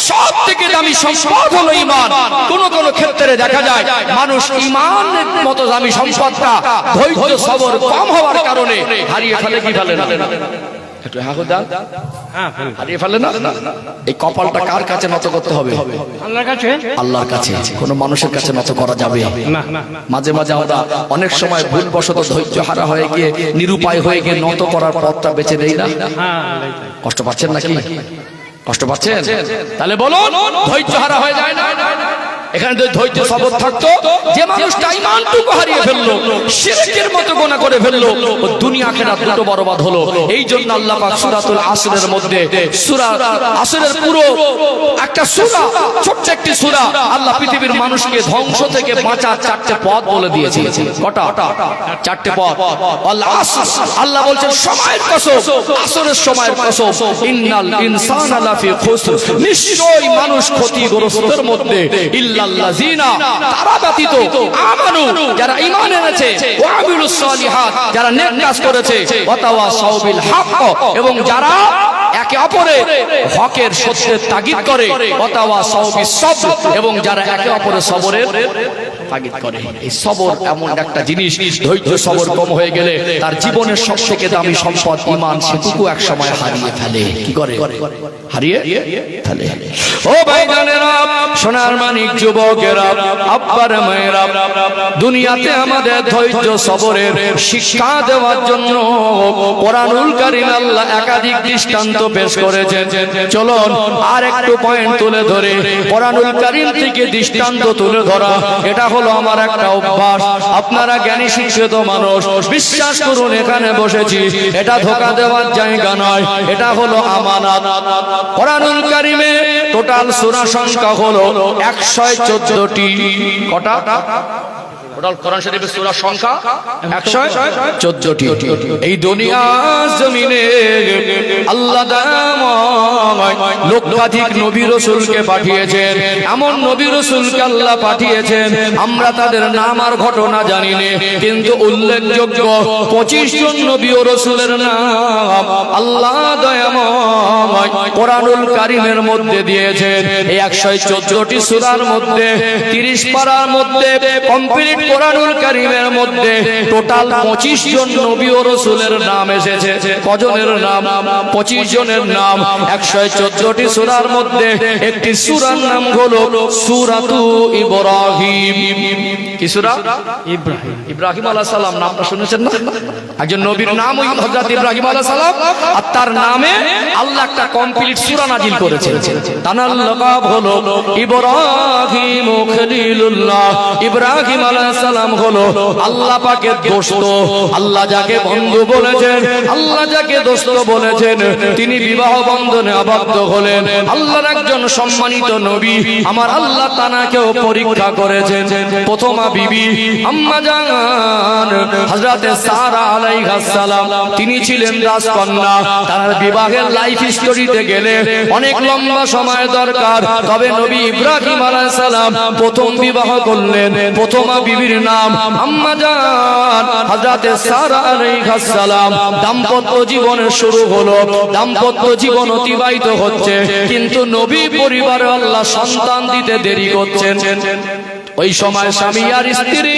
সবথেকে দামি সম্পদ হলো ঈমান। কোন কোন ক্ষেত্রে দেখা যায় মানুষ ঈমানের মতো দামি সম্পদটা ধৈর্য সবর কম হওয়ার কারণে হারিয়ে ফেলে। কি ফেলে না? একটু হারিয়ে ফেলে না? এই কপালটা কার কাছে নত করতে হবে? আল্লাহর কাছে। আল্লাহর কাছে, কোনো মানুষের কাছে নত করা যাবে না। মাঝে মাঝে আমরা অনেক সময় ভুলবশত ধৈর্য হারা হয়ে গিয়ে নিরুপায় হয়ে গিয়ে নত করার পথটা বেছে দেই না। কষ্ট পাচ্ছেন নাকি? কষ্ট পাচ্ছেন? তাহলে বলুন, ধৈর্য হারা হয়ে যায় না? এখানে ধৈর্য সবর থাকতো, যে মানুষটা ঈমানটুকু হারিয়ে ফেললো, শিরকের মতো গুনাহ করে ফেললো, ও দুনিয়া আখিরাত দুটো বরবাদ হলো। এই জন্য আল্লাহ পাক সূরাতুল আসরের মধ্যে, সূরা আসরের পুরো একটা সূরা, ছোট্ট একটি সূরা, আল্লাহ পৃথিবীর মানুষকে ধ্বংস থেকে বাঁচার চারটে পথ বলে দিয়েছে। কটা? চারটে পথ। আল আসর, আল্লাহ বলছেন সময়ের কসম, আসরের সময়ের কসম, ইন্নাল ইনসানা লাফি খুসর, নিশ্চয়ই মানুষ ক্ষতিগ্রস্তের মধ্যে, ইল্লাল্লাযিনা, তারা ব্যতীত, আমানু, যারা ঈমান এনেছে, ওয়া আমিলুস সালিহাত, যারা নেক কাজ করেছে, ওয়া তাওয়াসাউ বিল হক, এবং যারা একে অপরের হকের সত্যের তাগিদ করে, ওয়া তাওয়াসাউ বিস সবর, এবং যারা একে অপরের সবরের তাগিদ করে। এই সবর এমন একটা জিনিস, ধৈর্য সবর কম হয়ে গেলে তার জীবনের সবথেকে দামি সম্পদ ঈমান, সেটুকু এক সময় হারিয়ে ফেলে। কি করে? হারিয়ে ফেলে। ও ভাইজানেরা, সোনার মানিক যুবকেরা, আব্বার মায়েরা, দুনিয়াতে আমাদের ধৈর্য সবরের শিক্ষা দেওয়ার জন্য কোরআনুল কারীম আল্লাহ একাধিক দৃষ্টান্ত পেশ করেছেন। চলুন আর একটু পয়েন্ট তুলে ধরে কোরআনুল কারীম থেকে দৃষ্টান্ত তুলে ধরা, এটা হলো আমার একটা অভ্যাস। আপনারা জ্ঞানী শিক্ষিত মানুষ, বিশ্বাস করুন, এখানে বসেছি, এটা ধোঁকা দেওয়ার জায়গা নয়, এটা হলো আমানত। কোরআনুল কারীমে টোটাল সূরা সংখ্যা হলো 114টি। কটা? টোটাল কোরআন শরীফের সূরা সংখ্যা 114টি। এই দুনিয়ার জমিনে আল্লাহ লক্ষাধিক নবী রাসূলকে পাঠিয়েছেন। এমন নবী রাসূলকে আল্লাহ পাঠিয়েছেন, আমরা তাদের নাম আর ঘটনা জানি না, কিন্তু উল্লেখযোগ্য 25 জন নবী ও রাসূলের নাম আল্লাহ দয়াময় কোরআনুল কারীমের মধ্যে দিয়েছেন। এই 114টি সূরার মধ্যে 30 পারার মধ্যে কমপ্লিট কোরআনুল কারীমের মধ্যে টোটাল 25 জন নবী ও রাসূলের নাম এসেছে। কজনের নাম? 25 জনের নাম। 114টি সূরার মধ্যে একটি সূরার নাম হলো সূরাতু ইব্রাহিম। কি সূরা? ইব্রাহিম। ইব্রাহিম আলাইহিস সালাম, নামটা শুনেছেন না? একজন নবীর নাম ওই হযরত ইব্রাহিম আলাইহিস সালাম, আর তার নামে আল্লাহ একটা কমপ্লিট সূরা নাজিল করেছেন। তার লকাব হলো ইব্রাহিম খলিলুল্লাহ। ইব্রাহিম আলাইহিস সালাম হলো আল্লাহ পাকের দোস্ত। আল্লাহ যাকে বন্ধু বলেছেন, আল্লাহ যাকে দোস্ত বলেছেন, তিনি বিবাহ বন্ধনে আবদ্ধ হলেন। আল্লাহর একজন সম্মানিত নবী, আমার আল্লাহ তানাকেও পরীক্ষা করেছেন। প্রথমা বিবি আম্মা জান হযরত সারা আলাইহিস সালাম, তিনি ছিলেন রাজকন্যা। তার বিবাহের লাইফ স্টোরিতে গেলে অনেক লম্বা সময় দরকার, তবে নবী ইব্রাহিম আলাইহিস সালাম প্রথম বিবাহ করলেন। প্রথমা বিবির নাম আম্মা জান হযরত সারা আলাইহিস সালাম। দাম্পত্য জীবনের শুরু হলো, দাম্পত্য জীবন অতিবাহিত হচ্ছে, কিন্তু নবী পরিবারে আল্লাহ সন্তান দিতে দেরি করছেন। ওই সময় স্বামী আর স্ত্রী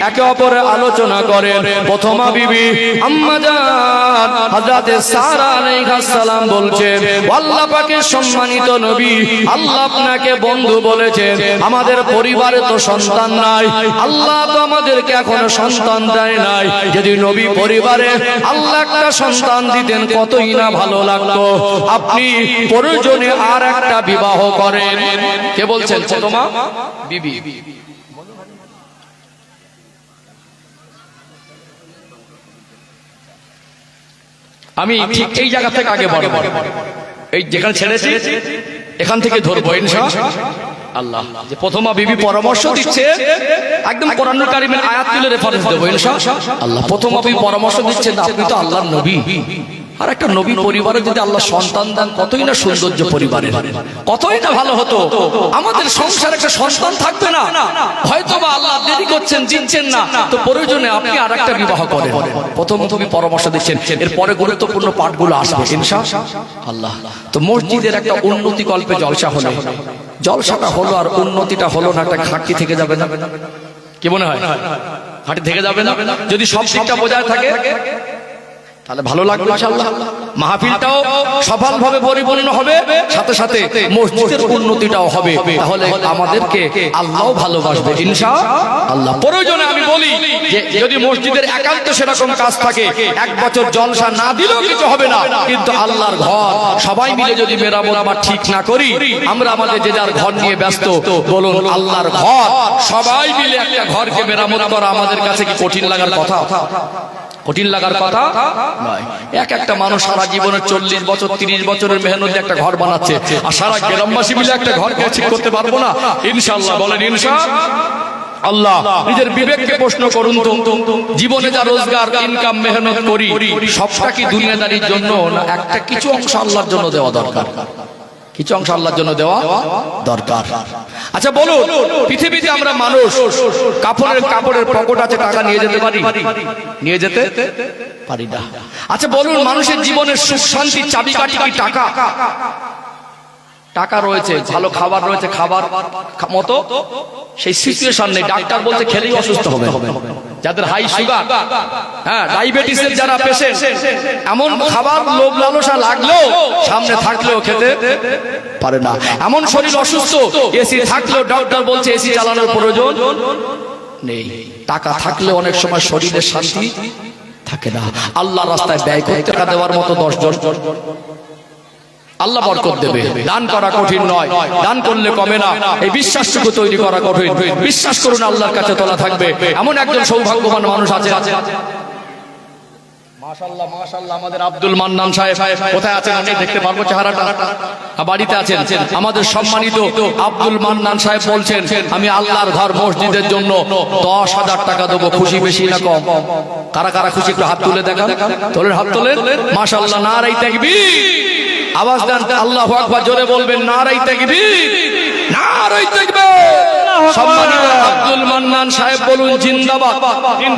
একে অপরের আলোচনা করেন। প্রথমা বিবি আম্মা জান হযরত সারা আলাইহিস সালাম বলছেন, আল্লাহ পাকের সম্মানিত নবী, আল্লাহ আপনাকে বন্ধু বলেছেন, আমাদের পরিবারে তো সন্তান নাই, আল্লাহ তো আমাদেরকে এখনো সন্তান দেয় নাই। যদি নবী পরিবারে আল্লাহ একটা সন্তান দিতেন কতই না ভালো লাগতো। আপনি প্রয়োজনে আর একটা বিবাহ করেন। কে বলছেন? প্রথমা বিবি। আমি ঠিক এই জায়গা থেকে আগে বড়, এই যেখানে ছেড়েছি এখান থেকে ধরবো ইনশাআল্লাহ। আল্লাহ যে প্রথমা বিবি পরামর্শ দিচ্ছে, একদম কোরআনুল কারীমের আয়াত তুলে রেফারেন্স দেবো ইনশাআল্লাহ। আল্লাহ প্রথমা বিবি পরামর্শ দিচ্ছেন, আপনি তো আল্লাহর নবী, আর একটা নবী পরিবারে যদি আল্লাহ সন্তান দেন কতই না সৌন্দর্য পরিবারের, কতই না ভালো হতো। আমাদের সংসারে একটা সন্তান থাকবে না, হয়তো বা আল্লাহ দেরি করছেন, দিচ্ছেন না, তো প্রয়োজনে আপনি আর একটা বিবাহ করেন। প্রথম তুমি পরামর্শ দিচ্ছেন, এরপরে গুরুত্বপূর্ণ পাঠগুলো আসবে ইনশাআল্লাহ। তো মসজিদের একটা উন্নতি কল্পে জলসা হলো, জলসাটা হলো আর উন্নতিটা হলো না, একটা ঘাটতি থেকে যাবে না? কি মনে হয় ঘাটতি থেকে যাবে না? যদি সব দিকটা বজায় থাকে তাহলে ভালো লাগবে ইনশাআল্লাহ। মাহফিলটাও সফলভাবে পরিপূর্ণ হবে, সাথে সাথে মসজিদের উন্নতিটাও হবে। তাহলে আমাদেরকে আল্লাহও ভালোবাসবে ইনশাআল্লাহ। প্রয়োজনে আমি বলি যে যদি মসজিদের একান্ত সেরকম কাজ থাকে, এক বছর জলসা না দিলেও কিছু হবে না, কিন্তু আল্লাহর ঘর সবাই মিলে যদি মেরামত আমার ঠিক না করি, আমরা আমাদের যে যার ঘর নিয়ে ব্যস্ত, বলুন আল্লাহর ঘর সবাই মিলে একটা ঘরকে মেরামত করা আমাদের কাছে কি কঠিন লাগার কথা? কঠিন লাগার কথা নয়। এক একটা মানুষ সারা জীবনের 40 বছর 30 বছরের মেহনতে একটা ঘর বানাচ্ছে, আর সারা গ্রামবাসী মিলে একটা ঘরকে ঠিক করতে পারবো না ইনশাআল্লাহ? বলেন ইনশাআল্লাহ। নিজের বিবেককে প্রশ্ন করুন তো, জীবনে যা রোজগার ইনকাম মেহনত করি, সবটা কি দুনিয়াদারির জন্য না একটা কিছু অংশ আল্লাহর জন্য দেওয়া দরকার? কিছু অংশ আল্লাহর জন্য দেওয়া দরকার। আচ্ছা বলুন, পৃথিবীতে আমরা মানুষ কাপড়ের পকেট আছে, টাকা নিয়ে যেতে পারি? নিয়ে যেতে পারি না। আচ্ছা বলুন, মানুষের জীবনের সুখ শান্তির চাবিকাঠি কি টাকা? টাকা রয়েছে, ভালো খাবার রয়েছে, খাবার মতো সেই সিচুয়েশন নেই। ডাক্তার বলছে খেলেই অসুস্থ হবে। যাদের হাই সুগার, হ্যাঁ ডায়াবেটিসের যারা পেশেন্ট, এমন খাবার লোভ লালসা লাগলেও সামনে থাকলেও খেতে পারে না। এমন শরীর অসুস্থ, এসি থাকলেও ডক্টর বলছে এসি চালানোর প্রয়োজন নেই। টাকা থাকলে অনেক সময় শরীরের শান্তি থাকে না। আল্লাহ রাস্তায় ব্যয় করতে টাকা দেওয়ার মতো 10 জন আল্লাহ বরকত দেবে। দান করা কঠিন নয়, দান করলে কমে না। এই বিশ্বাসটুকু তৈরি করা কঠিন। বিশ্বাস করুন আল্লাহর কাছে তোলা থাকবে। এমন একজন সৌভাগ্যবান মানুষ আছে। মাশাআল্লাহ মাশাআল্লাহ, আমাদের আব্দুল মান্নান সাহেব কোথায় আছেন? আমি দেখতে পারবো চেহারাটা? বাড়িতে আছেন। আমাদের সম্মানিত আব্দুল মান্নান সাহেব বলছেন, আমি আল্লাহর ঘর মসজিদের জন্য 10,000 টাকা দেবো। খুশি বেশি না কম? কারা কারা খুশি একটু হাত তুলে দেখান। তোলেন, হাত তোলেন। মাশাআল্লাহ, নারায়ে তাকবীর। আওয়াজ দেন, আল্লাহু আকবার। জোরে বলবেন নারায়ে তাকবীর, নারায়ে তাকবীর। সম্মানিত আব্দুল মান্নান সাহেব বলুন জিন্দাবাদ।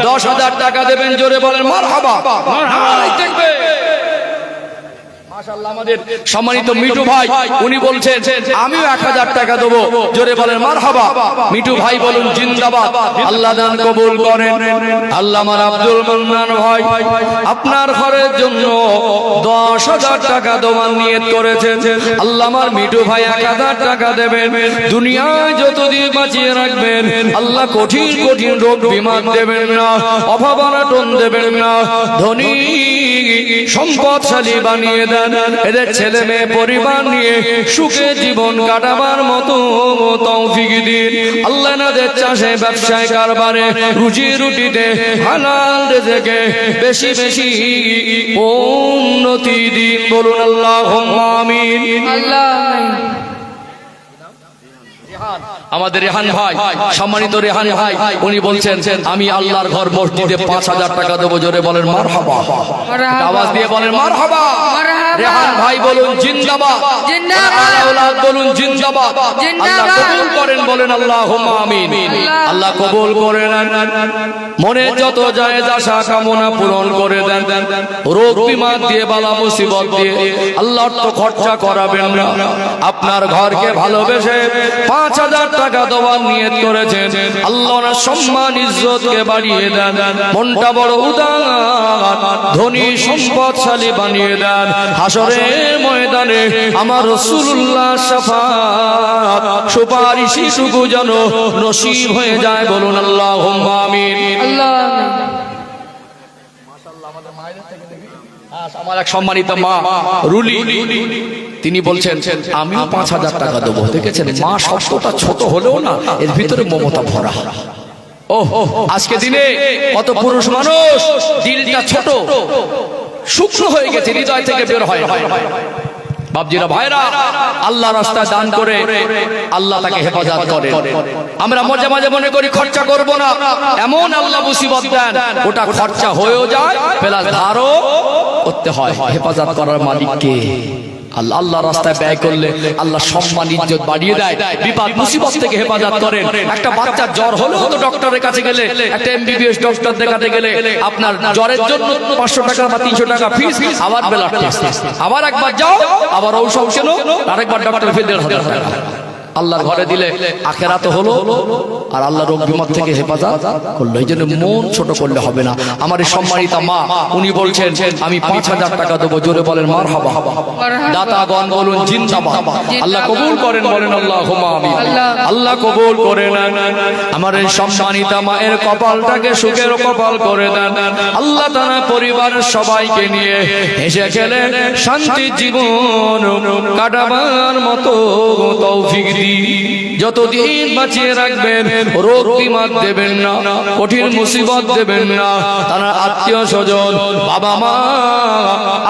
10,000 টাকা দেবেন, জোরে বলেন মারহাবা, নারায়ে তাকবীর। মাশাআল্লাহ, আমাদের সম্মানিত মিঠু ভাই উনি বলছেন আমিও 1000 টাকা দেবো, জোরে বলেন মারহাবা। মিঠু ভাই বলুন জিন্দাবাদ। আল্লাহ দান কবুল করেন। আল্লাহ আমার আব্দুল মান্নান ভাই আপনার ঘরের জন্য 10,000 টাকা দেওয়ার নিয়ত করেছেন। আল্লাহ আমার মিঠু ভাই 1000 টাকা দেবেন। দুনিয়ায় যতদিন বাঁচিয়ে রাখবেন, আল্লাহ কঠিন কঠিন রোগ বিমার দেবেন না, অভাব অনটন দেবেন না, ধনী সম্পদশালী বানিয়ে দেন। এদের ছেলে মেয়ে পরিবার নিয়ে সুখে জীবন কাটাবার মতো তৌফিক দিন। আল্লাহ নাদের চাষে ব্যবসায় কারবারে রুজি রুটিতে হালাল রিজকে বেশি বেশি উন্নতি দিন। বলুন আল্লাহুম্মা আমিন। আমাদের রেহান ভাই, সম্মানিত রেহান ভাই উনি বলছেন আমি আল্লাহর ঘর মসজিদে 5,000 টাকা দেবো, জোরে বলেন মারহাবা। আওয়াজ দিয়ে বলেন মারহাবা। রেহান ভাই বলুন জিন্দাবাদ, জিন্দাবাদ বলুন জিন্দাবাদ। আল্লাহ কবুল করেন, বলেন আল্লাহুম্মা আমিন। আল্লাহ কবুল করেন। মনে যত জায়েজ আশা কামনা পূরণ করে দেন। রোগ বিমার দিয়ে, বালা মুসিবত দিয়ে আল্লাহ তো খরচা করাবেন না। আপনার ঘরকে ভালোবেসে 5,000 টাকা দেওয়ার নিয়ত করেছেন। আল্লাহ না সম্মান ইজ্জতকে বাড়িয়ে দেন, মনটা বড় উদার, ধনী সম্পদশালী বানিয়ে দেন। হাসরের ময়দানে আমার রাসূলুল্লাহ শাফাত সুপারিশটুকু যেন নসিব হয়ে যায়। বলুন আল্লাহুম্মা আমিন। আমার এক সম্মানিত মা রুলি, তিনি বলছেন আমিও 5,000 টাকা দেবো। দেখেছেন মা শব্দটা ছোট হলেও না এর ভিতরে মমতা ভরা। ও আজকে দিনে কত পুরুষ মানুষ দিলটা ছোট, শুকনো হয়ে গেছে, হৃদয় থেকে বের হয়। বাপজিরা ভাইরা, আল্লাহ রাস্তায় দান করে আল্লাহ তাকে হেফাজত করে। আমরা মাঝে মাঝে মনে করি খরচা করব না, এমন আল্লাহ মুসিবত দেন ওটা খরচা হয়েও যায়, প্লাস ধারও করতে হয়। হেফাজত করার মালিক কে? আল্লাহ। আল্লাহ রাস্তায় ব্যয় করলে আল্লাহ সম্মান ইজ্জত বাড়িয়ে দেয়, বিপদ মুসিবত থেকে হেফাজত করেন। একটা বাচ্চার জ্বর হলো তো ডক্টরের কাছে গেলে, একটা এমবিবিএস ডক্টর দেখাতে গেলে আপনার জ্বরের জন্য 500 টাকা বা 300 টাকা ফিস, আবার ব্লাড টেস্ট, আবার একবার যাও, আবার ঔষধ কেনো, আরেকবার ডক্টর ফিস 1,500 টাকা। আল্লাহর ঘরে দিলে আখেরাত হলো, আর আল্লাহ রোগ বিমার থেকে হেফাজত করলো। এই জন্য মন ছোট করলে হবে না। আমার এই সম্মানিতা মা, উনি বলছেন আমি 5,000 টাকা দেবো। জোরে বলেন মারহাবা। দাতাগণ বলুন জিন্দাবাদ। আল্লাহ কবুল করেন, বলেন আল্লাহুম্মা আমিন। আল্লাহ কবুল করেন। আমার এই সম্মানিতা মায়ের কপালটাকে সুখের কপাল করে দেন। আল্লাহ তাআলা পরিবারের সবাইকে নিয়ে হেসে খেলে শান্তি জীবন কাটাবার মতো তৌফিক দিন। যতদিন বাঁচিয়ে রাখবেন, রোগ বিমার দেবেন না, কঠিন মুসিবত দেবেন না। তারা আত্মীয় স্বজন, বাবা মা,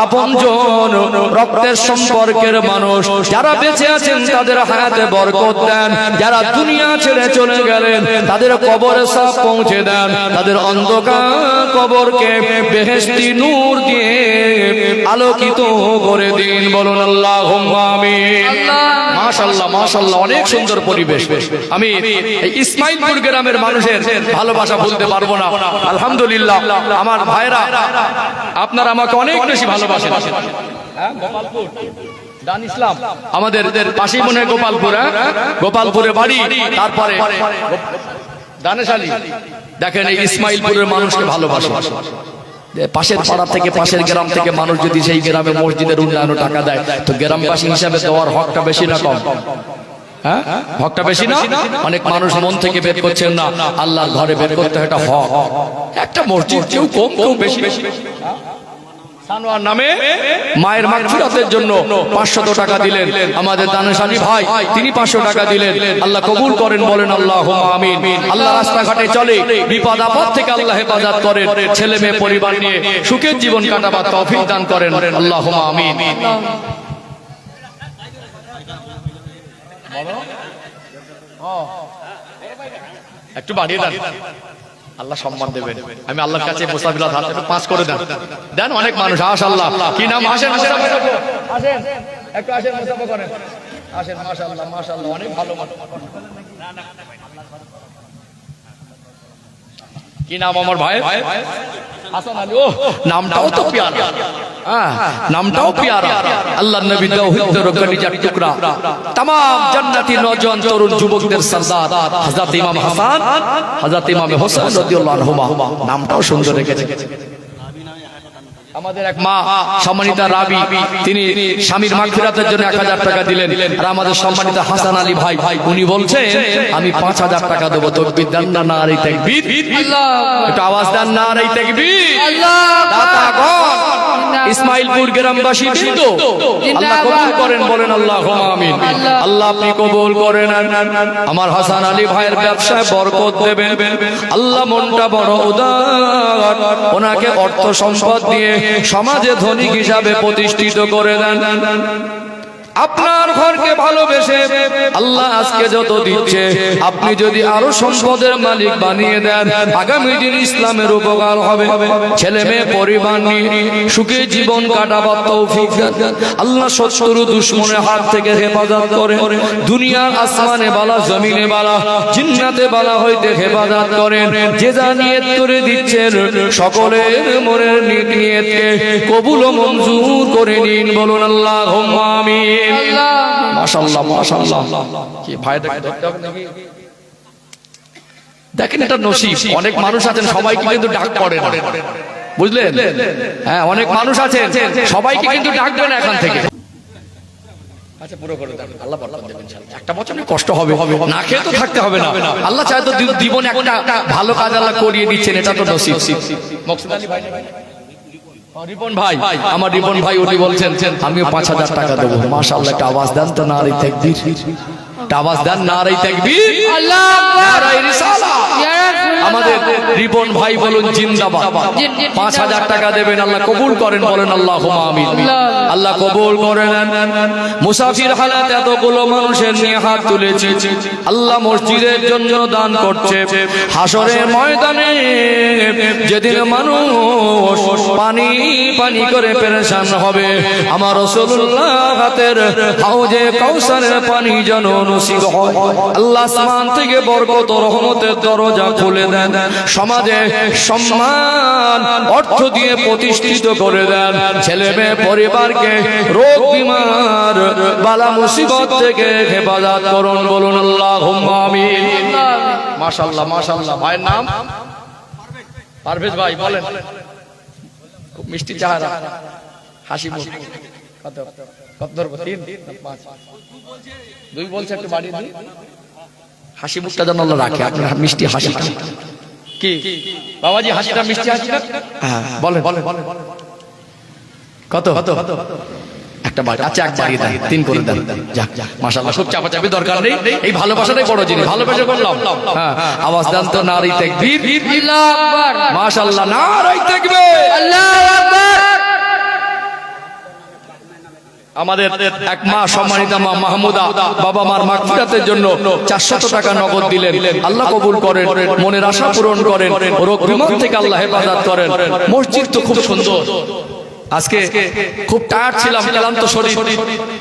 আপনজন, রক্তের সম্পর্কের মানুষ যারা বেঁচে আছেন তাদের হায়াতে বরকত দেন। যারা দুনিয়া ছেড়ে চলে গেলেন তাদের কবরে সাফ পৌঁছে দেন। তাদের অন্ধকার কবরকে বেহেশতি নূর দিয়ে আলোকিত করে দিন। বলুন আল্লাহুম্মা আমিন। মাশাআল্লাহ, মাশাআল্লাহ, অনেক সুন্দর পরিবেশ। আমি এই ইসমাইলপুর গ্রামের মানুষের ভালোবাসা ভুলতে পারবো না। আলহামদুলিল্লাহ, আমার ভাইরা আপনারা আমাকে অনেক বেশি ভালোবাসেন। গোপালপুর দান ইসলাম আমাদের পাশেই মনে হয় গোপালপুর, গোপালপুরে বাড়ি, তারপরে দানেশালী। দেখেন এই ইসমাইলপুরের মানুষকে ভালোবাসে। পাশের পাড়া থেকে, পাশের গ্রাম থেকে মানুষ যদি সেই গ্রামে মসজিদের উন্নয়নে টাকা দেয়, তো গ্রামবাসী হিসাবে দেওয়ার হকটা বেশি না কম? হ্যাঁ, হকটা বেশি না? অনেক মানুষ মন থেকে বের করছেন না, আল্লাহর ঘরে বের করতে হয়, এটা হক। একটা মসজিদ কেউ কম কেউ বেশি। সানোয়ার নামে মায়ের মাগফিরাতের জন্য 500 টাকা দিলেন আমাদের দানেশালী ভাই, তিনি 500 টাকা দিলেন। আল্লাহ কবুল করেন, বলেন আল্লাহুম্মা আমিন। আল্লাহ রাস্তাঘাটে চলে বিপদ আপদ থেকে আল্লাহ হেফাজত করেন। ছেলে মেয়ে পরিবার নিয়ে সুখের জীবন কাটাবার তৌফিক দান করেন, আল্লাহুম্মা আমিন। একটু বাড়িয়ে দেন, আল্লাহ সম্মান দেবেন। আমি আল্লাহর কাছে মুসাফিরাত হাত একটু পাঁচ করে দেন। দেন অনেক মানুষ। মাশাআল্লাহ, কি নাম? আসেন মুসাফা, আসেন একটু, আসেন মুসাফা করেন, আসেন। মাশাআল্লাহ, মাশাআল্লাহ, অনেক ভালো মানুষ। কি নাম আমার ভাই? হাসান আলী। ও, নামটাও তো প্যারা, নামটাও প্যারা। আল্লাহর নবী তাওহীদের কলিজার টুকরা, तमाम জান্নাতি নওজোয়ান তরুণ যুবকদের সরদার হযরত ইমাম হাসান, হযরত ইমাম হোসেন রাদিয়াল্লাহু আনহুমা। নামটাও সুন্দর রেখেছে। আমাদের এক মা সম্মানিতা রাবি, তিনি স্বামীর মাগফিরাতের জন্য 1000 টাকা দিলেন। আর আমাদের সম্মানিত হাসান আলী ভাই, উনি বলছেন আমি 5000 টাকা দেবো। তাকবীর দেন না, নারে তাকবীর, একটু আওয়াজ দেন, নারে তাকবীর। দাতাগণ, ইসমাইলপুর গ্রামবাসী বৃন্দ, আল্লাহ কবুল করেন, বলেন আল্লাহুম্মা আমিন। আল্লাহ আপনি কবুল করেন। আমার হাসান আলী ভাইয়ের ব্যবসায় বরকত দেবেন। আল্লাহ মনটা বড় উদার, ওনাকে অর্থ সম্পদ দিয়ে সমাজে ধনিক হিসাবে প্রতিষ্ঠিত করে দেন। আপনার ঘরকে ভালোবেসে আল্লাহ আজকে যত দিচ্ছে, আপনি যদি আরো সম্পদের মালিক বানিয়ে দেন, আগামী দিন ইসলামের উপকার হবে। ছেলে মেয়ে পরিবার নিয়ে সুখে জীবন কাটাবার তৌফিক দেন। আল্লাহ শত্রু দুশমনের হাত থেকে হেফাজত করে। দুনিয়ার আসমানে বালা, জমিনে বালা, জিন্নাতে বালা হইতে হেফাজত করেন। যে যা নিয়ত করে দিচ্ছেন, সকলের মনের নিয়তকে কবুল ও মঞ্জুর করে নিন। বলুন আল্লাহুম্মা আমিন। মাশাআল্লাহ, মাশাআল্লাহ। কি ভাই দেখেন, এটা নসিব। অনেক মানুষ আছেন সবাইকে কিন্তু ডাক পড়ে না, বুঝলেন? হ্যাঁ, অনেক মানুষ আছেন সবাইকে কিন্তু ডাকবে না এখান থেকে। আচ্ছা, পুরো করে দেন, আল্লাহ বরকত দেবেন। একটা বছর কষ্ট হবে, না খেয়ে তো থাকতে হবে না। আল্লাহ চায় তো জীবনে একটা ভালো কাজ আল্লাহ করিয়ে দিচ্ছেন, এটা তো নসিব। মকসুদ আলী ভাই, রিপন ভাই, আমার রিপন ভাই, উনি বলছেন আমিও 5000 টাকা দেবো। মাশাআল্লাহ, একটা আওয়াজ দেন তো, নারে তাকবীর, একটা আওয়াজ দেন, নারে তাকবীর, আল্লাহু আকবার, নারে রিসালাত। আমাদের রিপন ভাই বলুন জিন্দাবাদ। 5,000 টাকা দেবেন, আল্লাহ কবুল করেন, বলেন আল্লাহুম্মা আমিন। আল্লাহ কবুল করে নেন। মুসাফির হালাত এতগুলো মানুষের নিয়ে হাত তুলেছে, আল্লাহ মসজিদের জন্য দান করছে। হাসরের ময়দানে যেদিন মানুষ পানি পানি করে পেরেশান হবে, আমার রাসূলুল্লাহ হাতের হাউজে কাউসারের পানি যেন নসিব হয়। আল্লাহ আসমান থেকে বরকত রহমতের দরজা খুলে দেন, সমাজে সম্মান অর্থ দিয়ে প্রতিষ্ঠিত করে দেন, ছেলে মেয়ে পরিবারকে রোগ বিমার বালা মুসিবত থেকে হেফাজত করুন, বলুন আল্লাহুম্মা আমিন। মাশাআল্লাহ মাশাআল্লাহ। ভাইয়ের নাম পারভেজ ভাই, বলেন। খুব মিষ্টি চেহারা, হাসি মুখ। কত কত ধরবো? 3 না 5? 2 বলছে, একটু বাড়িয়ে দিই। হাসি মুখটা যেন আল্লাহ রাখে, আপনার মিষ্টি হাসিটা। কি বাবাজি, হাসিটা মিষ্টি হাসিটা? হ্যাঁ বলেন। কত একটা বাড়ি? আচ্ছা এক বাড়িয়ে দেন, 3 করে দেন। যাক মাশাআল্লাহ, খুব চাপাচাপি দরকার নেই, এই ভালোবাসাটাই বড় জিনিস। ভালোবাসা করলাম। হ্যাঁ আওয়াজ দেন তো, নারী তাকবীর, আল্লাহু আকবার, মাশাআল্লাহ, নারী তাকবীর, আল্লাহু আকবার। আমাদের এক মা, সম্মানিতা মা মাহমুদা, বাবা মার মাগফিরাতের জন্য 400 টাকা নগদ দিলেন। আল্লাহ কবুল করেন, মনের আশা পূরণ করেন, রোগ বিমার থেকে আল্লাহ হেফাজত করেন। মসজিদ তো খুব সুন্দর। আজকে খুব টায়ার্ড ছিলাম, ক্লান্ত শরীর।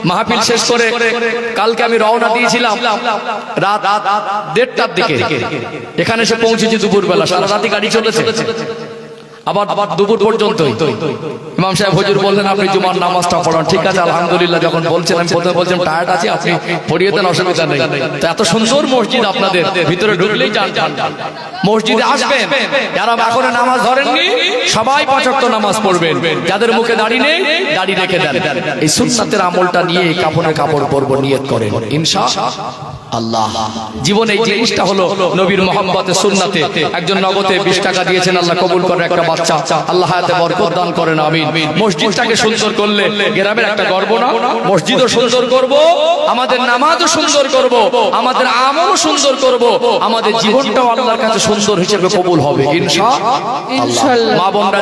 মাহফিল শেষ করে কালকে আমি রওনা দিয়েছিলাম রাত 1:30টার দিকে। এখানে এসে পৌঁছেছি দুপুরবেলা, সারা রাতি গাড়ি চলেছে, আবার দুপুর পর্যন্ত। ইমাম সাহেব হুজুর বললেন আপনি জুমার নামাজটা পড়ান। ঠিক আছে আলহামদুলিল্লাহ। যখন বলছেন আমি প্রথমে বলছিলাম টায়ার্ড আছি, আপনি পড়িয়ে দেন, অসুবিধা নেই। তো এত সুন্দর মসজিদ, আপনাদের ভিতরে ঢুকলেই জান মসজিদে আসবেন। যারা এখনো নামাজ ধরেননি সবাই 5 ওয়াক্ত নামাজ পড়বেন। যাদের মুখে দাড়ি নেই দাড়ি রেখে দেন। এই সুন্নাতের আমলটা নিয়ে কাপড়ে কাপড় পরব নিয়ত করেন ইনশাআল্লাহ। জীবনে এই জিনিসটা হলো নবীর মহব্বতে সুন্নাতে। একজন নগদে 20 টাকা দিয়েছেন, আল্লাহ কবুল করে। একটা বাচ্চা, আল্লাহ হায়াতে বরকত দান করেন, আমিন। মসজিদটাকে সুন্দর করলে গ্রামের একটা গর্ব না? মসজিদও সুন্দর করব, আমাদের নামাজও সুন্দর করব, আমাদের আমলও সুন্দর করব, আমাদের জীবনটাও আল্লাহর কাছে সুন্দর হিসেবে কবুল হবে ইনশাআল্লাহ। মা বোনরা